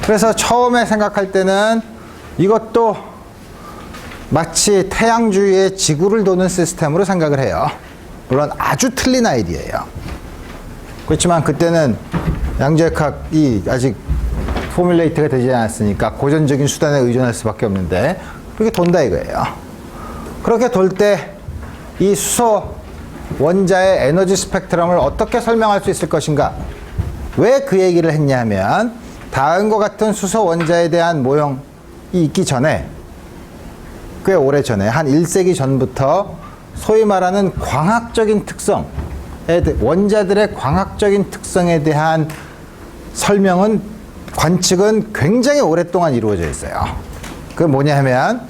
그래서 처음에 생각할 때는 이것도 마치 태양 주위에 지구를 도는 시스템으로 생각을 해요. 물론 아주 틀린 아이디어예요. 그렇지만 그때는 양자역학이 아직 포뮬레이트가 되지 않았으니까 고전적인 수단에 의존할 수밖에 없는데 그렇게 돈다 이거예요. 그렇게 돌 때 이 수소 원자의 에너지 스펙트럼을 어떻게 설명할 수 있을 것인가? 왜 그 얘기를 했냐 하면, 다음과 같은 수소 원자에 대한 모형이 있기 전에, 꽤 오래 전에, 한 1세기 전부터 소위 말하는 광학적인 특성, 원자들의 광학적인 특성에 대한 설명은, 관측은 굉장히 오랫동안 이루어져 있어요. 그게 뭐냐 하면,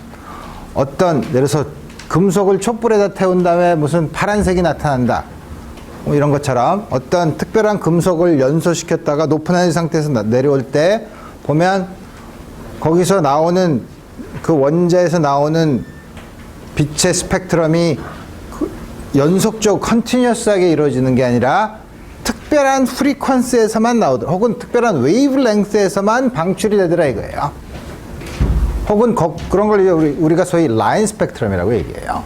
어떤, 예를 들어서 금속을 촛불에다 태운 다음에 무슨 파란색이 나타난다, 뭐 이런 것처럼 어떤 특별한 금속을 연소시켰다가 높은 에너지 상태에서 내려올 때 보면 거기서 나오는 그 원자에서 나오는 빛의 스펙트럼이 연속적 컨티뉴어스하게 이루어지는 게 아니라 특별한 프리퀀스에서만 나오더라, 혹은 특별한 웨이브랭스에서만 방출이 되더라 이거예요. 혹은 그런 걸 우리가 소위 라인 스펙트럼이라고 얘기해요.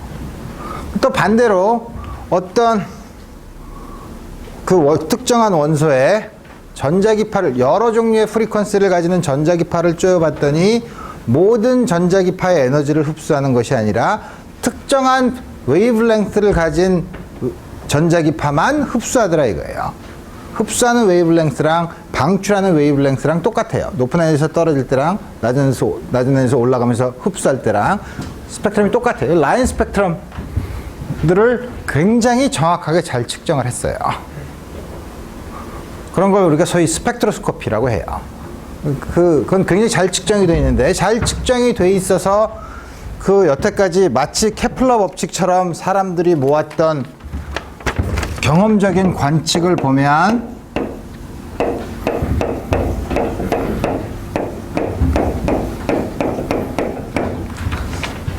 또 반대로 어떤 그 특정한 원소에 전자기파를, 여러 종류의 프리퀀시를 가지는 전자기파를 쪼여봤더니 모든 전자기파의 에너지를 흡수하는 것이 아니라 특정한 웨이브랭스를 가진 전자기파만 흡수하더라 이거예요. 흡수하는 웨이브랭스랑 방출하는 웨이브랭스랑 똑같아요. 높은 에너지에서 떨어질 때랑 낮은 에너지에서 올라가면서 흡수할 때랑 스펙트럼이 똑같아요. 라인 스펙트럼들을 굉장히 정확하게 잘 측정을 했어요. 그런 걸 우리가 소위 스펙트로스코피라고 해요. 그건 굉장히 잘 측정이 되어 있는데, 잘 측정이 되어 있어서 그 여태까지 마치 케플러 법칙처럼 사람들이 모았던 경험적인 관측을 보면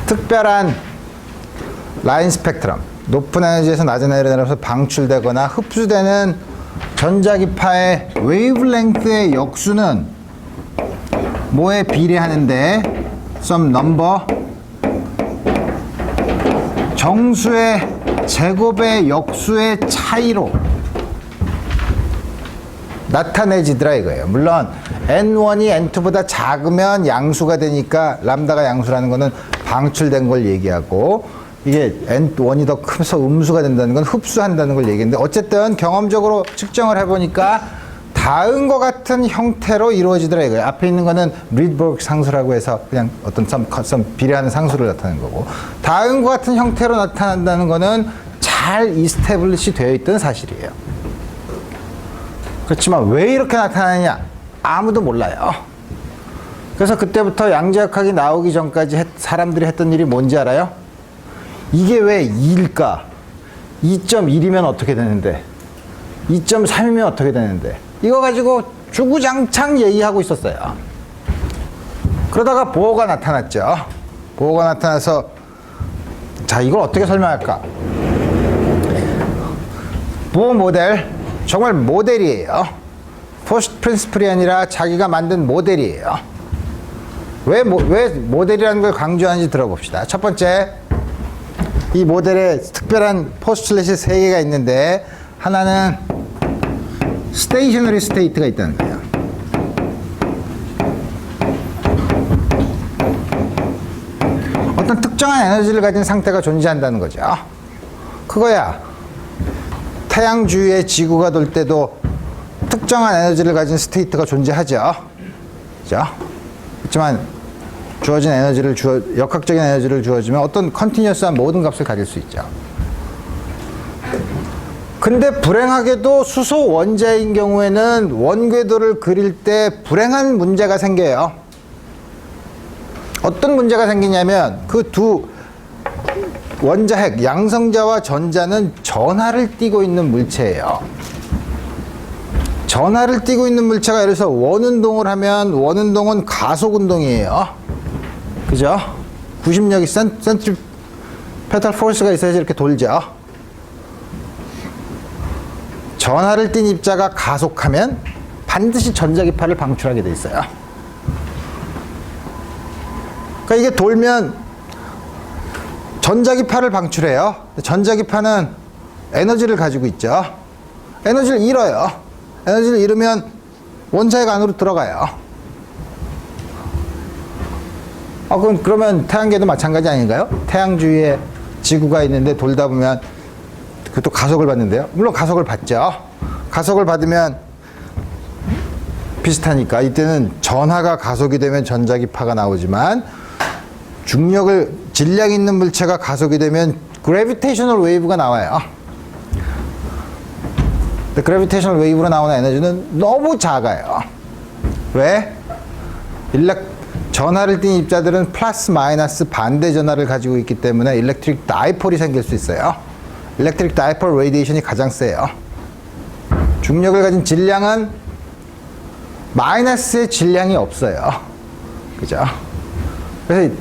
특별한 라인 스펙트럼, 높은 에너지에서 낮은 에너지로 내려서 방출되거나 흡수되는 전자기파의 웨이브랭크의 역수는 뭐에 비례하는데, some number, 정수의 제곱의 역수의 차이로 나타내지더라 이거예요. 물론 N1이 N2보다 작으면 양수가 되니까 람다가 양수라는 거는 방출된 걸 얘기하고, 이게 N1이 더 커서 음수가 된다는 건 흡수한다는 걸 얘기했는데, 어쨌든 경험적으로 측정을 해보니까 다음과 같은 형태로 이루어지더라 이거예요. 앞에 있는 거는 리드버그 상수라고 해서 그냥 어떤 some 비례하는 상수를 나타내는 거고, 다음과 같은 형태로 나타난다는 거는 잘 이스태블리시 되어 있던 사실이에요. 그렇지만 왜 이렇게 나타나느냐? 아무도 몰라요. 그래서 그때부터 양자역학이 나오기 전까지 사람들이 했던 일이 뭔지 알아요? 이게 왜 2일까? 2.1이면 어떻게 되는데? 2.3이면 어떻게 되는데? 이거 가지고 주구장창 얘기하고 있었어요. 그러다가 보어가 나타났죠. 보어가 나타나서 자, 이걸 어떻게 설명할까? 보어 모델, 정말 모델이에요. 포스트 프린시플이 아니라 자기가 만든 모델이에요. 왜 모델이라는 걸 강조하는지 들어봅시다. 첫 번째, 이 모델에 특별한 포스툴렛이 3개가 있는데, 하나는 스테이셔너리 스테이트가 있다는 거예요. 어떤 특정한 에너지를 가진 상태가 존재한다는 거죠. 그거야. 태양 주위에 지구가 돌 때도 특정한 에너지를 가진 스테이트가 존재하죠. 그죠? 그렇지만 주어진 에너지를 역학적인 에너지를 주어지면 어떤 컨티뉴어스한 모든 값을 가질 수 있죠. 근데 불행하게도 수소 원자인 경우에는 원궤도를 그릴 때 불행한 문제가 생겨요. 어떤 문제가 생기냐면 그 두 원자핵, 양성자와 전자는 전하를 띠고 있는 물체예요. 전하를 띠고 있는 물체가 예를 들어서 원운동을 하면 원운동은 가속운동이에요. 그죠? 구심력이 센트리페탈 포스가 있어야지 이렇게 돌죠. 전하를 띤 입자가 가속하면 반드시 전자기파를 방출하게 돼 있어요. 그러니까 이게 돌면 전자기파를 방출해요. 전자기파는 에너지를 가지고 있죠. 에너지를 잃어요. 에너지를 잃으면 원자핵 안으로 들어가요. 그러면 태양계도 마찬가지 아닌가요? 태양 주위에 지구가 있는데 돌다 보면 그것도 가속을 받는데요. 물론 가속을 받죠. 가속을 받으면 비슷하니까 이때는 전하가 가속이 되면 전자기파가 나오지만 질량 있는 물체가 가속이 되면 그래비테이셔널 웨이브가 나와요. 근데 그래비테이셔널 웨이브로 나오는 에너지는 너무 작아요. 왜? 전하를 띤 입자들은 플러스 마이너스 반대 전하를 가지고 있기 때문에 일렉트릭 다이폴이 생길 수 있어요. 일렉트릭 다이폴 레디에이션이 가장 세요. 중력을 가진 질량은 마이너스의 질량이 없어요. 그죠? 그래서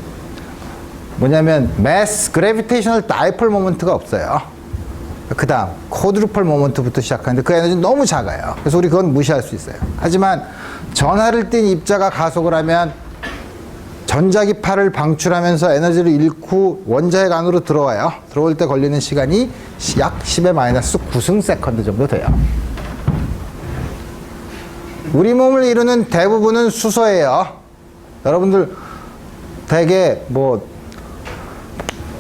뭐냐면 mass gravitational dipole moment가 없어요. 그 다음 quadrupole moment부터 시작하는데 그 에너지는 너무 작아요. 그래서 우리 그건 무시할 수 있어요. 하지만 전하를 띤 입자가 가속을 하면 전자기파를 방출하면서 에너지를 잃고 원자핵 안으로 들어와요. 들어올 때 걸리는 시간이 약 10의 마이너스 9승 세컨드 정도 돼요. 우리 몸을 이루는 대부분은 수소예요. 여러분들 대개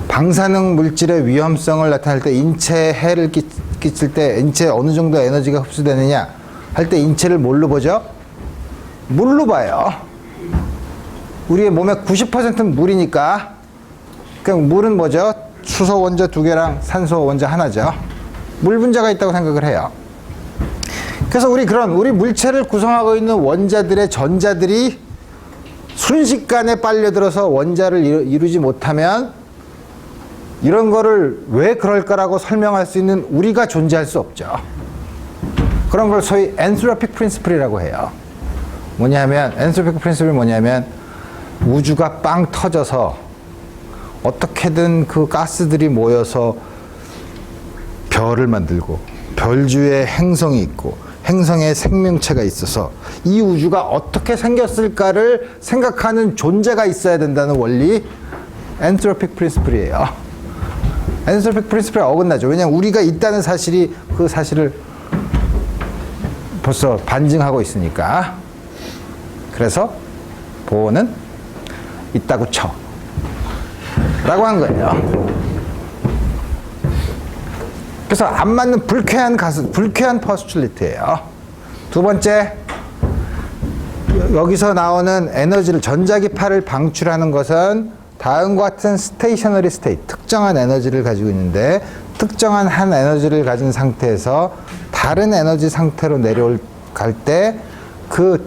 방사능 물질의 위험성을 나타낼 때 인체에 해를 끼칠 때 인체에 어느 정도 에너지가 흡수되느냐 할 때 인체를 뭘로 보죠? 물로 봐요. 우리의 몸의 90%는 물이니까 그냥 물은 뭐죠? 수소 원자 2개랑 산소 원자 하나죠. 물 분자가 있다고 생각을 해요. 그래서 우리 물체를 구성하고 있는 원자들의 전자들이 순식간에 빨려들어서 원자를 이루지 못하면 이런 거를 왜 그럴까라고 설명할 수 있는 우리가 존재할 수 없죠. 그런 걸 소위 엔트로픽 프린시플이라고 해요. 엔트로픽 프린시플이 뭐냐면 우주가 빵 터져서 어떻게든 그 가스들이 모여서 별을 만들고 별 주위에 행성이 있고 행성에 생명체가 있어서 이 우주가 어떻게 생겼을까를 생각하는 존재가 있어야 된다는 원리 엔트로픽 프린시플이에요. 엔트로픽 프린시플에 어긋나죠. 왜냐하면 우리가 있다는 사실이 그 사실을 벌써 반증하고 있으니까. 그래서 보어는 있다고 쳐 라고 한 거예요. 그래서 안 맞는 불쾌한 포스툴리트예요. 두 번째, 여기서 나오는 에너지를 전자기파를 방출하는 것은 다음과 같은 스테이셔너리 스테이트, 특정한 에너지를 가지고 있는데 특정한 한 에너지를 가진 상태에서 다른 에너지 상태로 내려갈 때 그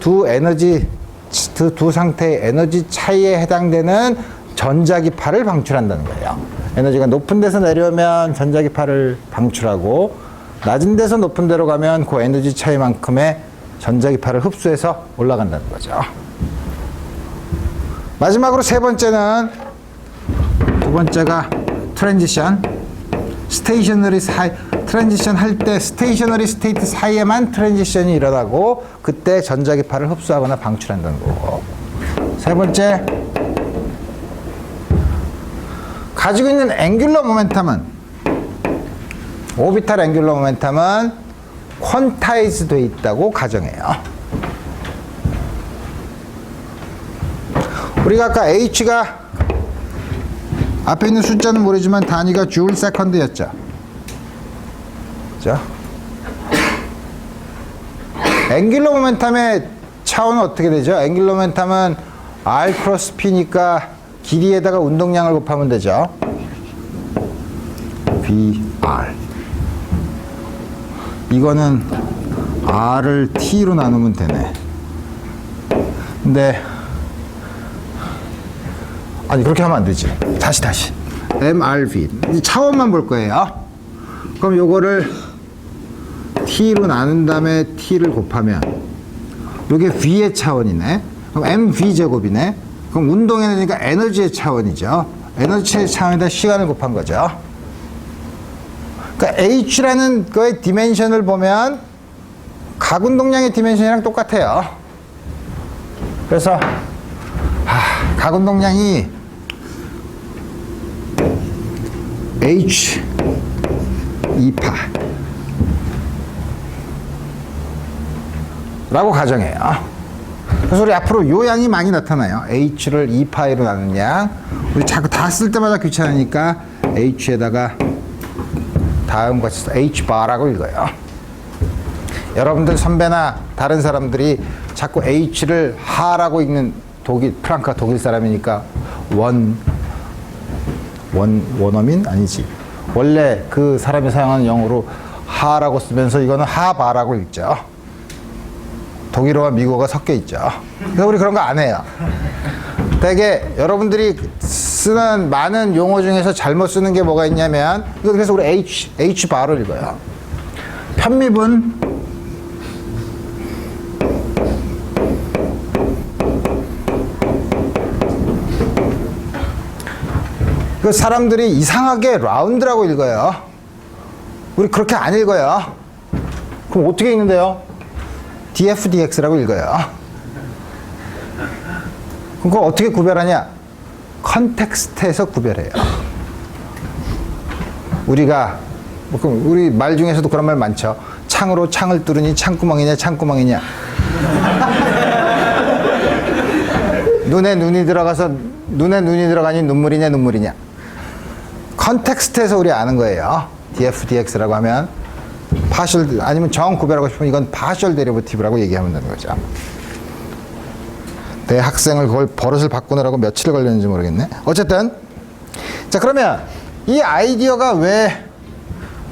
두 상태의 에너지 차이에 해당되는 전자기파를 방출한다는 거예요. 에너지가 높은 데서 내려오면 전자기파를 방출하고 낮은 데서 높은 데로 가면 그 에너지 차이만큼의 전자기파를 흡수해서 올라간다는 거죠. 마지막으로 세 번째는 두 번째가 트랜지션. 트랜지션 할 때 스테이셔너리 스테이트 사이에만 트랜지션이 일어나고 그때 전자기파를 흡수하거나 방출한다는 거고. 세 번째, 가지고 있는 앵귤러 모멘텀은 오비탈 앵귤러 모멘텀은 퀀타이즈 돼 있다고 가정해요. 우리가 아까 H가 앞에 있는 숫자는 모르지만 단위가 줄 세컨드였죠. 그죠? 앵귤러 모멘텀의 차원은 어떻게 되죠? 앵귤러 모멘텀은 R 크로스 P니까 길이에다가 운동량을 곱하면 되죠. VR. 이거는 R을 T로 나누면 되네. 근데 아니 그렇게 하면 안 되지. 다시 MRV 이 차원만 볼 거예요. 그럼 요거를 T로 나눈 다음에 T를 곱하면 요게 V의 차원이네. 그럼 MV 제곱이네. 그럼 운동에너지니까 에너지의 차원이죠. 에너지의 차원에다 시간을 곱한 거죠. 그러니까 H라는 거의 디멘션을 보면 각 운동량의 디멘션이랑 똑같아요. 그래서 각 운동량이 H 2파 라고 가정해요. 그래서 우리 앞으로 요 양이 많이 나타나요. H를 2파이로 나눈 양. 우리 자꾸 다 쓸 때마다 귀찮으니까 H에다가 다음과 같이 H바라고 읽어요. 여러분들 선배나 다른 사람들이 자꾸 H를 하라고 읽는 프랑크가 독일 사람이니까 원어민? 아니지. 원래 그 사람이 사용하는 영어로 하라고 쓰면서 이거는 하바라고 읽죠. 독일어와 미국어가 섞여 있죠. 그래서 우리 그런 거 안 해요. 되게 여러분들이 쓰는 많은 용어 중에서 잘못 쓰는 게 뭐가 있냐면 이거 그래서 우리 H바로 읽어요. 편미분 그 사람들이 이상하게 라운드라고 읽어요. 우리 그렇게 안 읽어요. 그럼 어떻게 읽는데요? DF, DX라고 읽어요. 그럼 그걸 어떻게 구별하냐? 컨텍스트에서 구별해요. 우리 말 중에서도 그런 말 많죠. 창으로 창을 뚫으니 창구멍이냐, 창구멍이냐. 눈에 눈이 들어가니 눈물이냐, 눈물이냐. 컨텍스트에서 우리 아는 거예요. DF, DX라고 하면 파셜 아니면 정 구별하고 싶으면 이건 파셜 데리버티브라고 얘기하면 되는 거죠. 내 학생을 그걸 버릇을 바꾸느라고 며칠 걸렸는지 모르겠네. 어쨌든 자 그러면 이 아이디어가 왜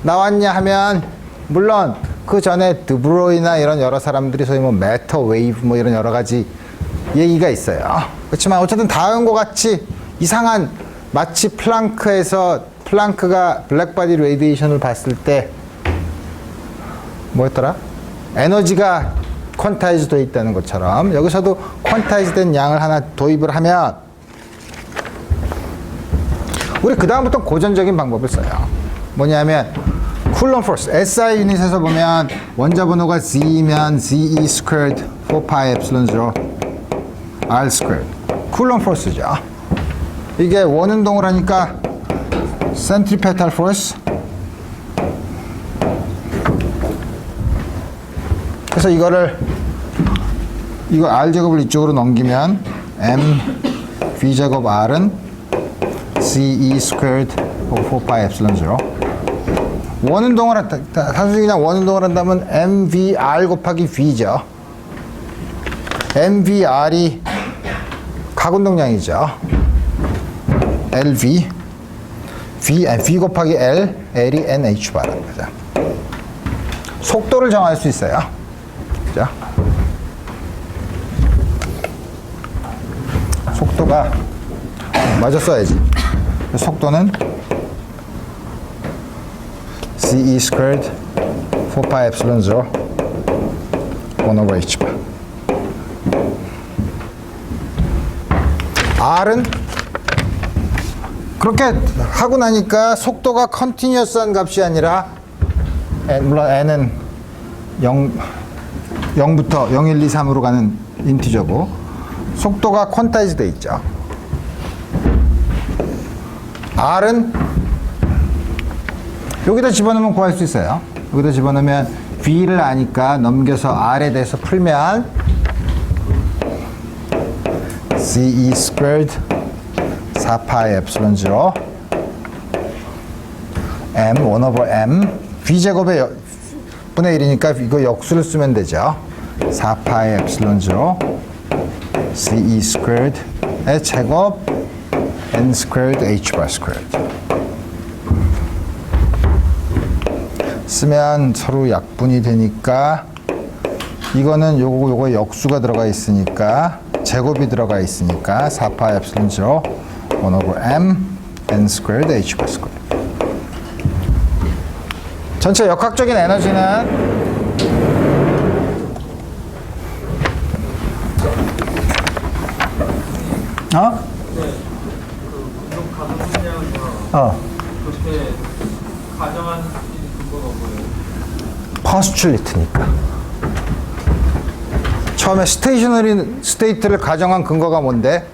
나왔냐 하면 물론 그 전에 드브로이나 이런 여러 사람들이 소위 뭐 매터 웨이브 뭐 이런 여러 가지 얘기가 있어요. 그렇지만 어쨌든 다음과 같이 이상한 마치 플랑크가 블랙바디 레디에이션을 봤을 때 뭐였더라? 에너지가 퀀타이즈 되어 있다는 것처럼 여기서도 퀀타이즈 된 양을 하나 도입을 하면 우리 그 다음부터 고전적인 방법을 써요. 뭐냐면 쿨럼 포스 SI 유닛에서 보면 원자 번호가 Z면 ZE squared 4pi epsilon 0 R squared 쿨럼 포스죠. 이게 원운동을 하니까 centripetal force 그래서 이거 R제곱을 이쪽으로 넘기면 MV제곱 R은 CE squared 4pi epsilon 0 원운동을 한다. 사실 그냥 원운동을 한다면 MVR 곱하기 V죠. MVR이 각운동량이죠. LV V 곱하기 L이 NH바라는 거죠. 속도를 정할 수 있어요. 그죠? 속도가 마저 써야지. 속도는 CE squared 4pi epsilon 0 1 over h bar. R은 그렇게 하고 나니까 속도가 컨티뉴어스한 값이 아니라 물론 n은 0부터 0, 1, 2, 3으로 가는 인티저고 속도가 퀀타이즈 돼 있죠. R은 여기다 집어넣으면 구할 수 있어요. 여기다 집어넣으면 V를 아니까 넘겨서 R에 대해서 풀면 CE squared 4pi epsilon 0 M 1 over M V제곱의 분의 1이니까 이거 역수를 쓰면 되죠. 4pi epsilon 0 CE squared의 제곱 N squared H bar squared 쓰면 서로 약분이 되니까 이거는 요거 역수가 들어가 있으니까 제곱이 들어가 있으니까 4pi epsilon 0 1 over M N squared H bar squared 전체 역학적인 에너지는 그때 가정한 근거가 뭐예요? 포스츄레이트니까 처음에 스테이셔너리 스테이트를 가정한 근거가 뭔데?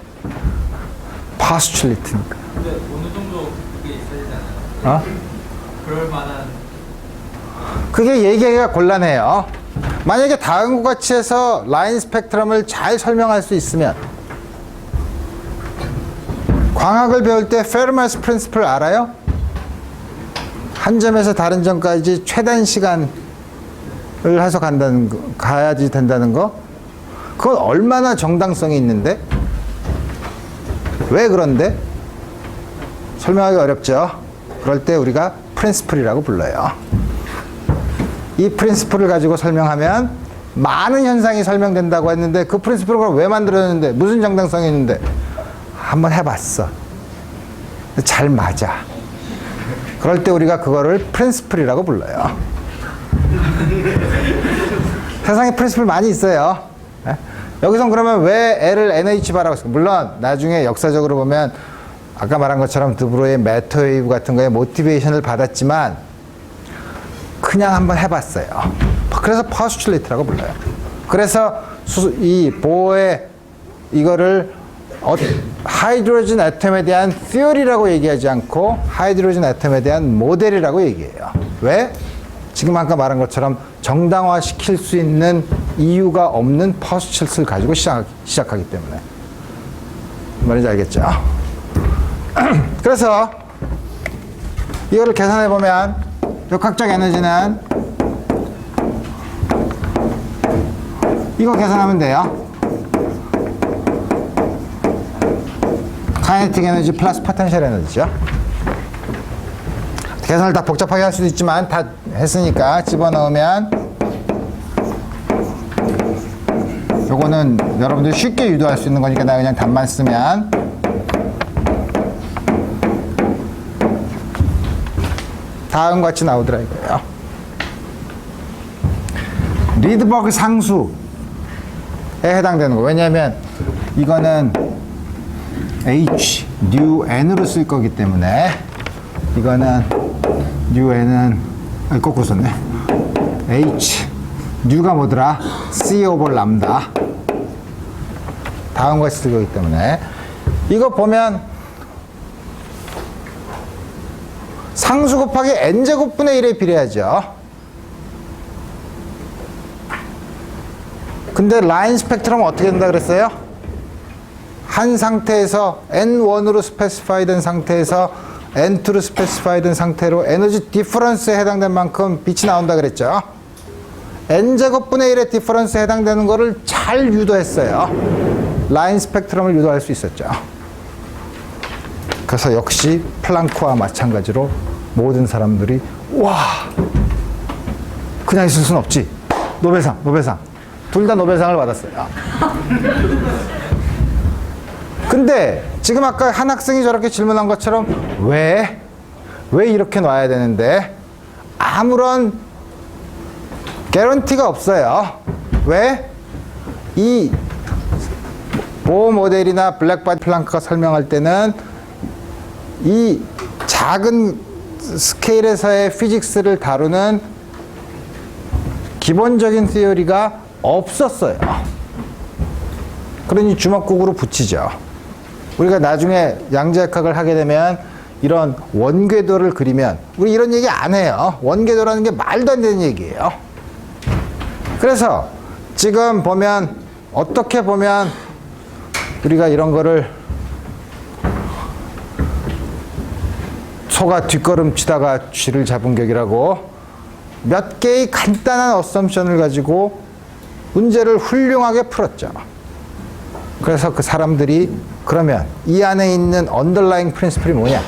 포스츄레이트니까 근데 어느 정도 그게 있어야 되잖아요. 그럴 만한 그게 얘기하기가 곤란해요. 만약에 다음과 같이 해서 라인 스펙트럼을 잘 설명할 수 있으면 광학을 배울 때 페르마스 프린시플 알아요? 한 점에서 다른 점까지 최단 시간을 해서 가야지 된다는 거? 그건 얼마나 정당성이 있는데? 왜 그런데? 설명하기 어렵죠? 그럴 때 우리가 프린시플이라고 불러요. 이 프린시플을 가지고 설명하면 많은 현상이 설명된다고 했는데 그 프린시플을 왜 만들었는데 무슨 정당성이 있는데 한번 해봤어. 잘 맞아. 그럴 때 우리가 그거를 프린시플이라고 불러요. 세상에 프린시플 많이 있어요. 여기선 그러면 왜 L을 NH바라고 했을까? 물론 나중에 역사적으로 보면 아까 말한 것처럼 드브로의 매터웨이브 같은 거에 모티베이션을 받았지만 그냥 한번 해봤어요. 그래서 포스츄레이트라고 불러요. 그래서 이 보어의 이거를 하이드로진 애텀에 대한 theory라고 얘기하지 않고 하이드로진 애텀에 대한 모델이라고 얘기해요. 왜? 지금 아까 말한 것처럼 정당화시킬 수 있는 이유가 없는 포스츄레이트를 가지고 시작하기 때문에. 말인지 알겠죠? 그래서 이거를 계산해 보면 역학적 에너지는 이거 계산하면 돼요. 카이네틱 에너지 플러스 포텐셜 에너지죠. 계산을 다 복잡하게 할 수도 있지만 다 했으니까 집어넣으면 요거는 여러분들이 쉽게 유도할 수 있는 거니까 내가 그냥 답만 쓰면 다음과 같이 나오더라 이거예요. 리드버그 상수에 해당되는 거. 왜냐하면 이거는 H, 뉴 N으로 쓸 거기 때문에 이거는 뉴 N은 거꾸로 썼네. H, 뉴가 뭐더라? C 오버 람다. 다음과 같이 쓸 거기 때문에 이거 보면 상수 곱하기 n제곱분의 1에 비례하죠. 근데 라인 스펙트럼은 어떻게 된다 그랬어요? 한 상태에서 n1으로 스페시파이 된 상태에서 n2로 스페시파이 된 상태로 에너지 디퍼런스에 해당된 만큼 빛이 나온다 그랬죠. n제곱분의 1의 디퍼런스에 해당되는 거를 잘 유도했어요. 라인 스펙트럼을 유도할 수 있었죠. 그래서 역시 플랑크와 마찬가지로 모든 사람들이 와 그냥 있을 수는 없지. 노벨상 둘 다 노벨상을 받았어요. 근데 지금 아까 한 학생이 저렇게 질문한 것처럼 왜 이렇게 놔야 되는데 아무런 개런티가 없어요. 왜? 이 보어 모델이나 블랙바디 플랑크가 설명할 때는 이 작은 스케일에서의 피직스를 다루는 기본적인 티어리가 없었어요. 그러니 주먹국으로 붙이죠. 우리가 나중에 양자역학을 하게 되면 이런 원궤도를 그리면 우리 이런 얘기 안 해요. 원궤도라는 게 말도 안 되는 얘기예요. 그래서 지금 보면 어떻게 보면 우리가 이런 거를 소가 뒷걸음치다가 쥐를 잡은 격이라고 몇 개의 간단한 어썸션을 가지고 문제를 훌륭하게 풀었죠. 그래서 그 사람들이 그러면 이 안에 있는 언더라잉 프린시플이 뭐냐?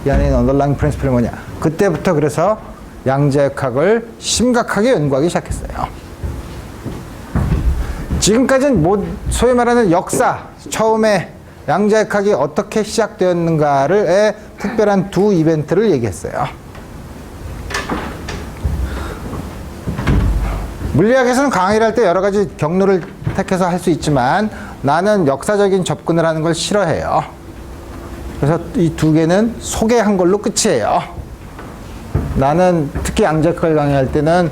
이 안에 있는 언더라잉 프린시플이 뭐냐? 그때부터 그래서 양자역학을 심각하게 연구하기 시작했어요. 지금까지는 소위 말하는 역사, 처음에 양자역학이 어떻게 시작되었는가를 특별한 두 이벤트를 얘기했어요. 물리학에서는 강의를 할 때 여러 가지 경로를 택해서 할 수 있지만 나는 역사적인 접근을 하는 걸 싫어해요. 그래서 이 두 개는 소개한 걸로 끝이에요. 나는 특히 양자역학을 강의할 때는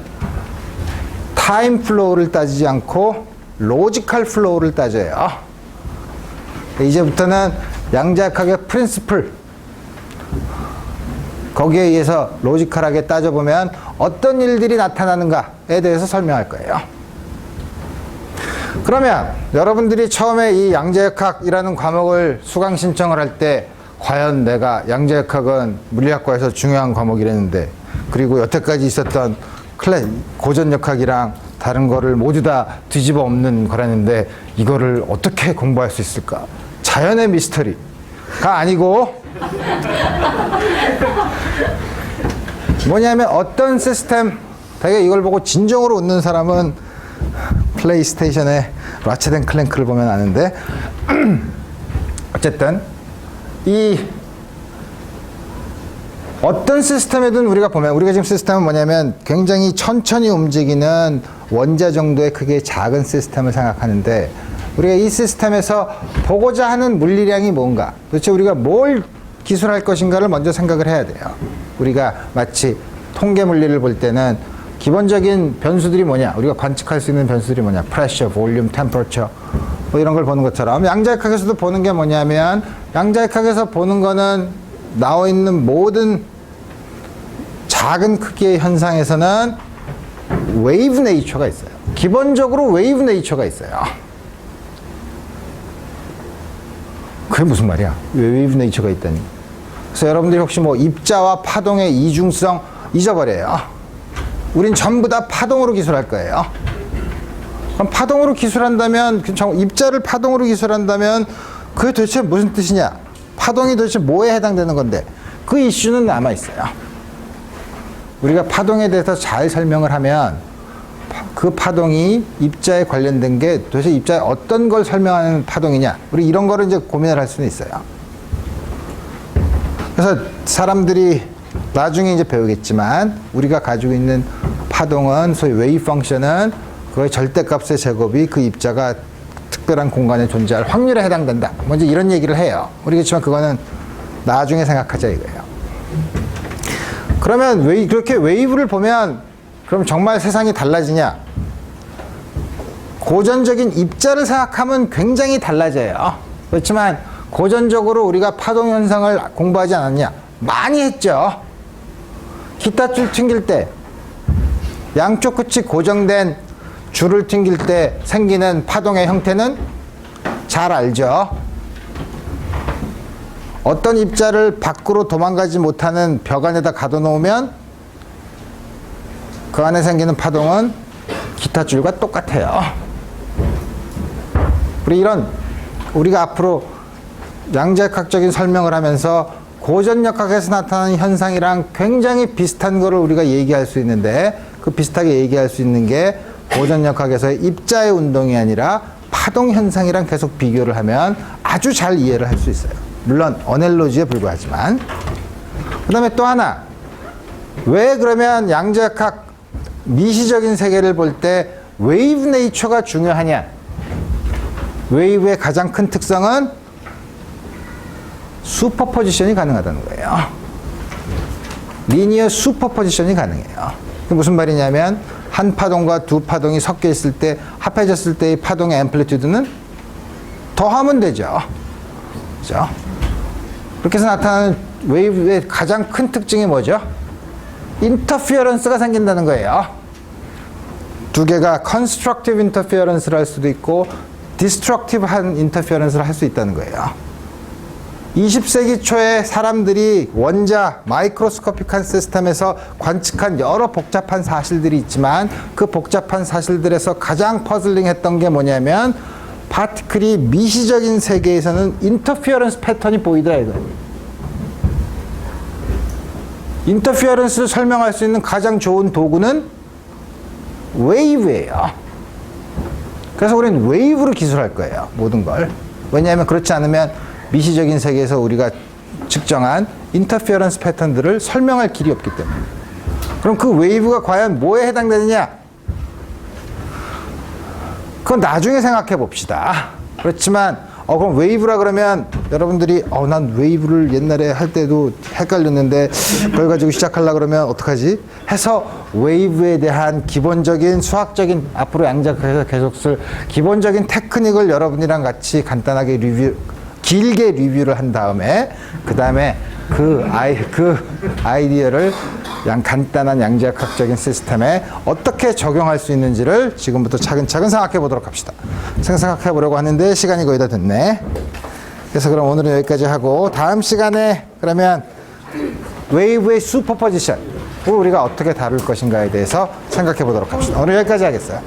타임 플로우를 따지지 않고 로지컬 플로우를 따져요. 이제부터는 양자역학의 프린시플, 거기에 의해서 로지컬하게 따져보면 어떤 일들이 나타나는가에 대해서 설명할 거예요. 그러면 여러분들이 처음에 이 양자역학이라는 과목을 수강 신청을 할 때 과연 내가 양자역학은 물리학과에서 중요한 과목이랬는데 그리고 여태까지 있었던 고전역학이랑 다른 거를 모두 다 뒤집어 엎는 거라는데 이거를 어떻게 공부할 수 있을까? 자연의 미스터리가 아니고 뭐냐면 어떤 시스템, 되게 이걸 보고 진정으로 웃는 사람은 플레이스테이션의 라쳇 앤 클랭크를 보면 아는데 어쨌든 이 어떤 시스템이든 우리가 보면 우리가 지금 시스템은 뭐냐면 굉장히 천천히 움직이는 원자 정도의 크기의 작은 시스템을 생각하는데 우리가 이 시스템에서 보고자 하는 물리량이 뭔가 도대체 우리가 뭘 기술할 것인가를 먼저 생각을 해야 돼요. 우리가 마치 통계 물리를 볼 때는 기본적인 변수들이 뭐냐, 우리가 관측할 수 있는 변수들이 뭐냐, 프레셔, 볼륨, 템퍼러처 뭐 이런 걸 보는 것처럼 양자역학에서도 보는 게 뭐냐면 양자역학에서 보는 거는 나와 있는 모든 작은 크기의 현상에서는 웨이브 네이처가 있어요. 기본적으로 웨이브 네이처가 있어요. 그게 무슨 말이야? 웨이브 네이처가 있다니. 그래서 여러분들이 혹시 뭐 입자와 파동의 이중성 잊어버려요. 우린 전부 다 파동으로 기술할 거예요. 그럼 파동으로 기술한다면, 입자를 파동으로 기술한다면 그게 도대체 무슨 뜻이냐? 파동이 도대체 뭐에 해당되는 건데? 그 이슈는 남아있어요. 우리가 파동에 대해서 잘 설명을 하면 그 파동이 입자에 관련된 게 도대체 입자에 어떤 걸 설명하는 파동이냐? 우리 이런 거를 이제 고민을 할 수는 있어요. 그래서 사람들이 나중에 이제 배우겠지만 우리가 가지고 있는 파동은 소위 웨이브 펑션은 그의 절대값의 제곱이 그 입자가 특별한 공간에 존재할 확률에 해당된다. 먼저 이런 얘기를 해요. 우리 그렇지만 그거는 나중에 생각하자 이거예요. 그러면 그렇게 웨이브를 보면 그럼 정말 세상이 달라지냐? 고전적인 입자를 생각하면 굉장히 달라져요. 그렇지만 고전적으로 우리가 파동 현상을 공부하지 않았냐? 많이 했죠. 기타줄 튕길 때 양쪽 끝이 고정된 줄을 튕길 때 생기는 파동의 형태는 잘 알죠. 어떤 입자를 밖으로 도망가지 못하는 벽 안에다 가둬놓으면 그 안에 생기는 파동은 기타줄과 똑같아요. 우리가 앞으로 양자역학적인 설명을 하면서 고전역학에서 나타나는 현상이랑 굉장히 비슷한 거를 우리가 얘기할 수 있는데 그 비슷하게 얘기할 수 있는 게 고전역학에서의 입자의 운동이 아니라 파동 현상이랑 계속 비교를 하면 아주 잘 이해를 할 수 있어요. 물론 어넬로지에 불과하지만. 그 다음에 또 하나, 왜 그러면 양자역학 미시적인 세계를 볼 때 웨이브 네이처가 중요하냐? 웨이브의 가장 큰 특성은 슈퍼포지션이 가능하다는 거예요. 리니어 슈퍼포지션이 가능해요. 그게 무슨 말이냐면 한 파동과 두 파동이 섞여 있을 때, 합해졌을 때의 파동의 앰플리튜드는 더하면 되죠. 그죠? 그렇게 해서 나타나는 웨이브의 가장 큰 특징이 뭐죠? 인터피어런스가 생긴다는 거예요. 두 개가 컨스트럭티브 인터피어런스를 할 수도 있고 디스트럭티브한 인터피어런스를 할 수 있다는 거예요. 20세기 초에 사람들이 원자 마이크로스코픽한 시스템에서 관측한 여러 복잡한 사실들이 있지만 그 복잡한 사실들에서 가장 퍼즐링했던 게 뭐냐면 파티클이 미시적인 세계에서는 인터피어런스 패턴이 보이더라 이거예요. 인터피어런스를 설명할 수 있는 가장 좋은 도구는 웨이브예요. 그래서 우리는 웨이브로 기술할 거예요. 모든 걸. 왜냐하면 그렇지 않으면 미시적인 세계에서 우리가 측정한 인터피어런스 패턴들을 설명할 길이 없기 때문에. 그럼 그 웨이브가 과연 뭐에 해당되느냐? 그건 나중에 생각해 봅시다. 그렇지만 그럼 웨이브라 그러면 여러분들이 난 웨이브를 옛날에 할 때도 헷갈렸는데 그걸 가지고 시작하려고 그러면 어떡하지? 해서 웨이브에 대한 기본적인 수학적인 앞으로 양자역학에서 계속 쓸 기본적인 테크닉을 여러분이랑 같이 간단하게 길게 리뷰를 한 다음에 그 다음에 그 아이디어를 간단한 양자역학적인 시스템에 어떻게 적용할 수 있는지를 지금부터 차근차근 생각해 보도록 합시다. 생각해 보려고 하는데 시간이 거의 다 됐네. 그래서 그럼 오늘은 여기까지 하고 다음 시간에 그러면 웨이브의 슈퍼포지션을 우리가 어떻게 다룰 것인가에 대해서 생각해 보도록 합시다. 오늘 여기까지 하겠어요.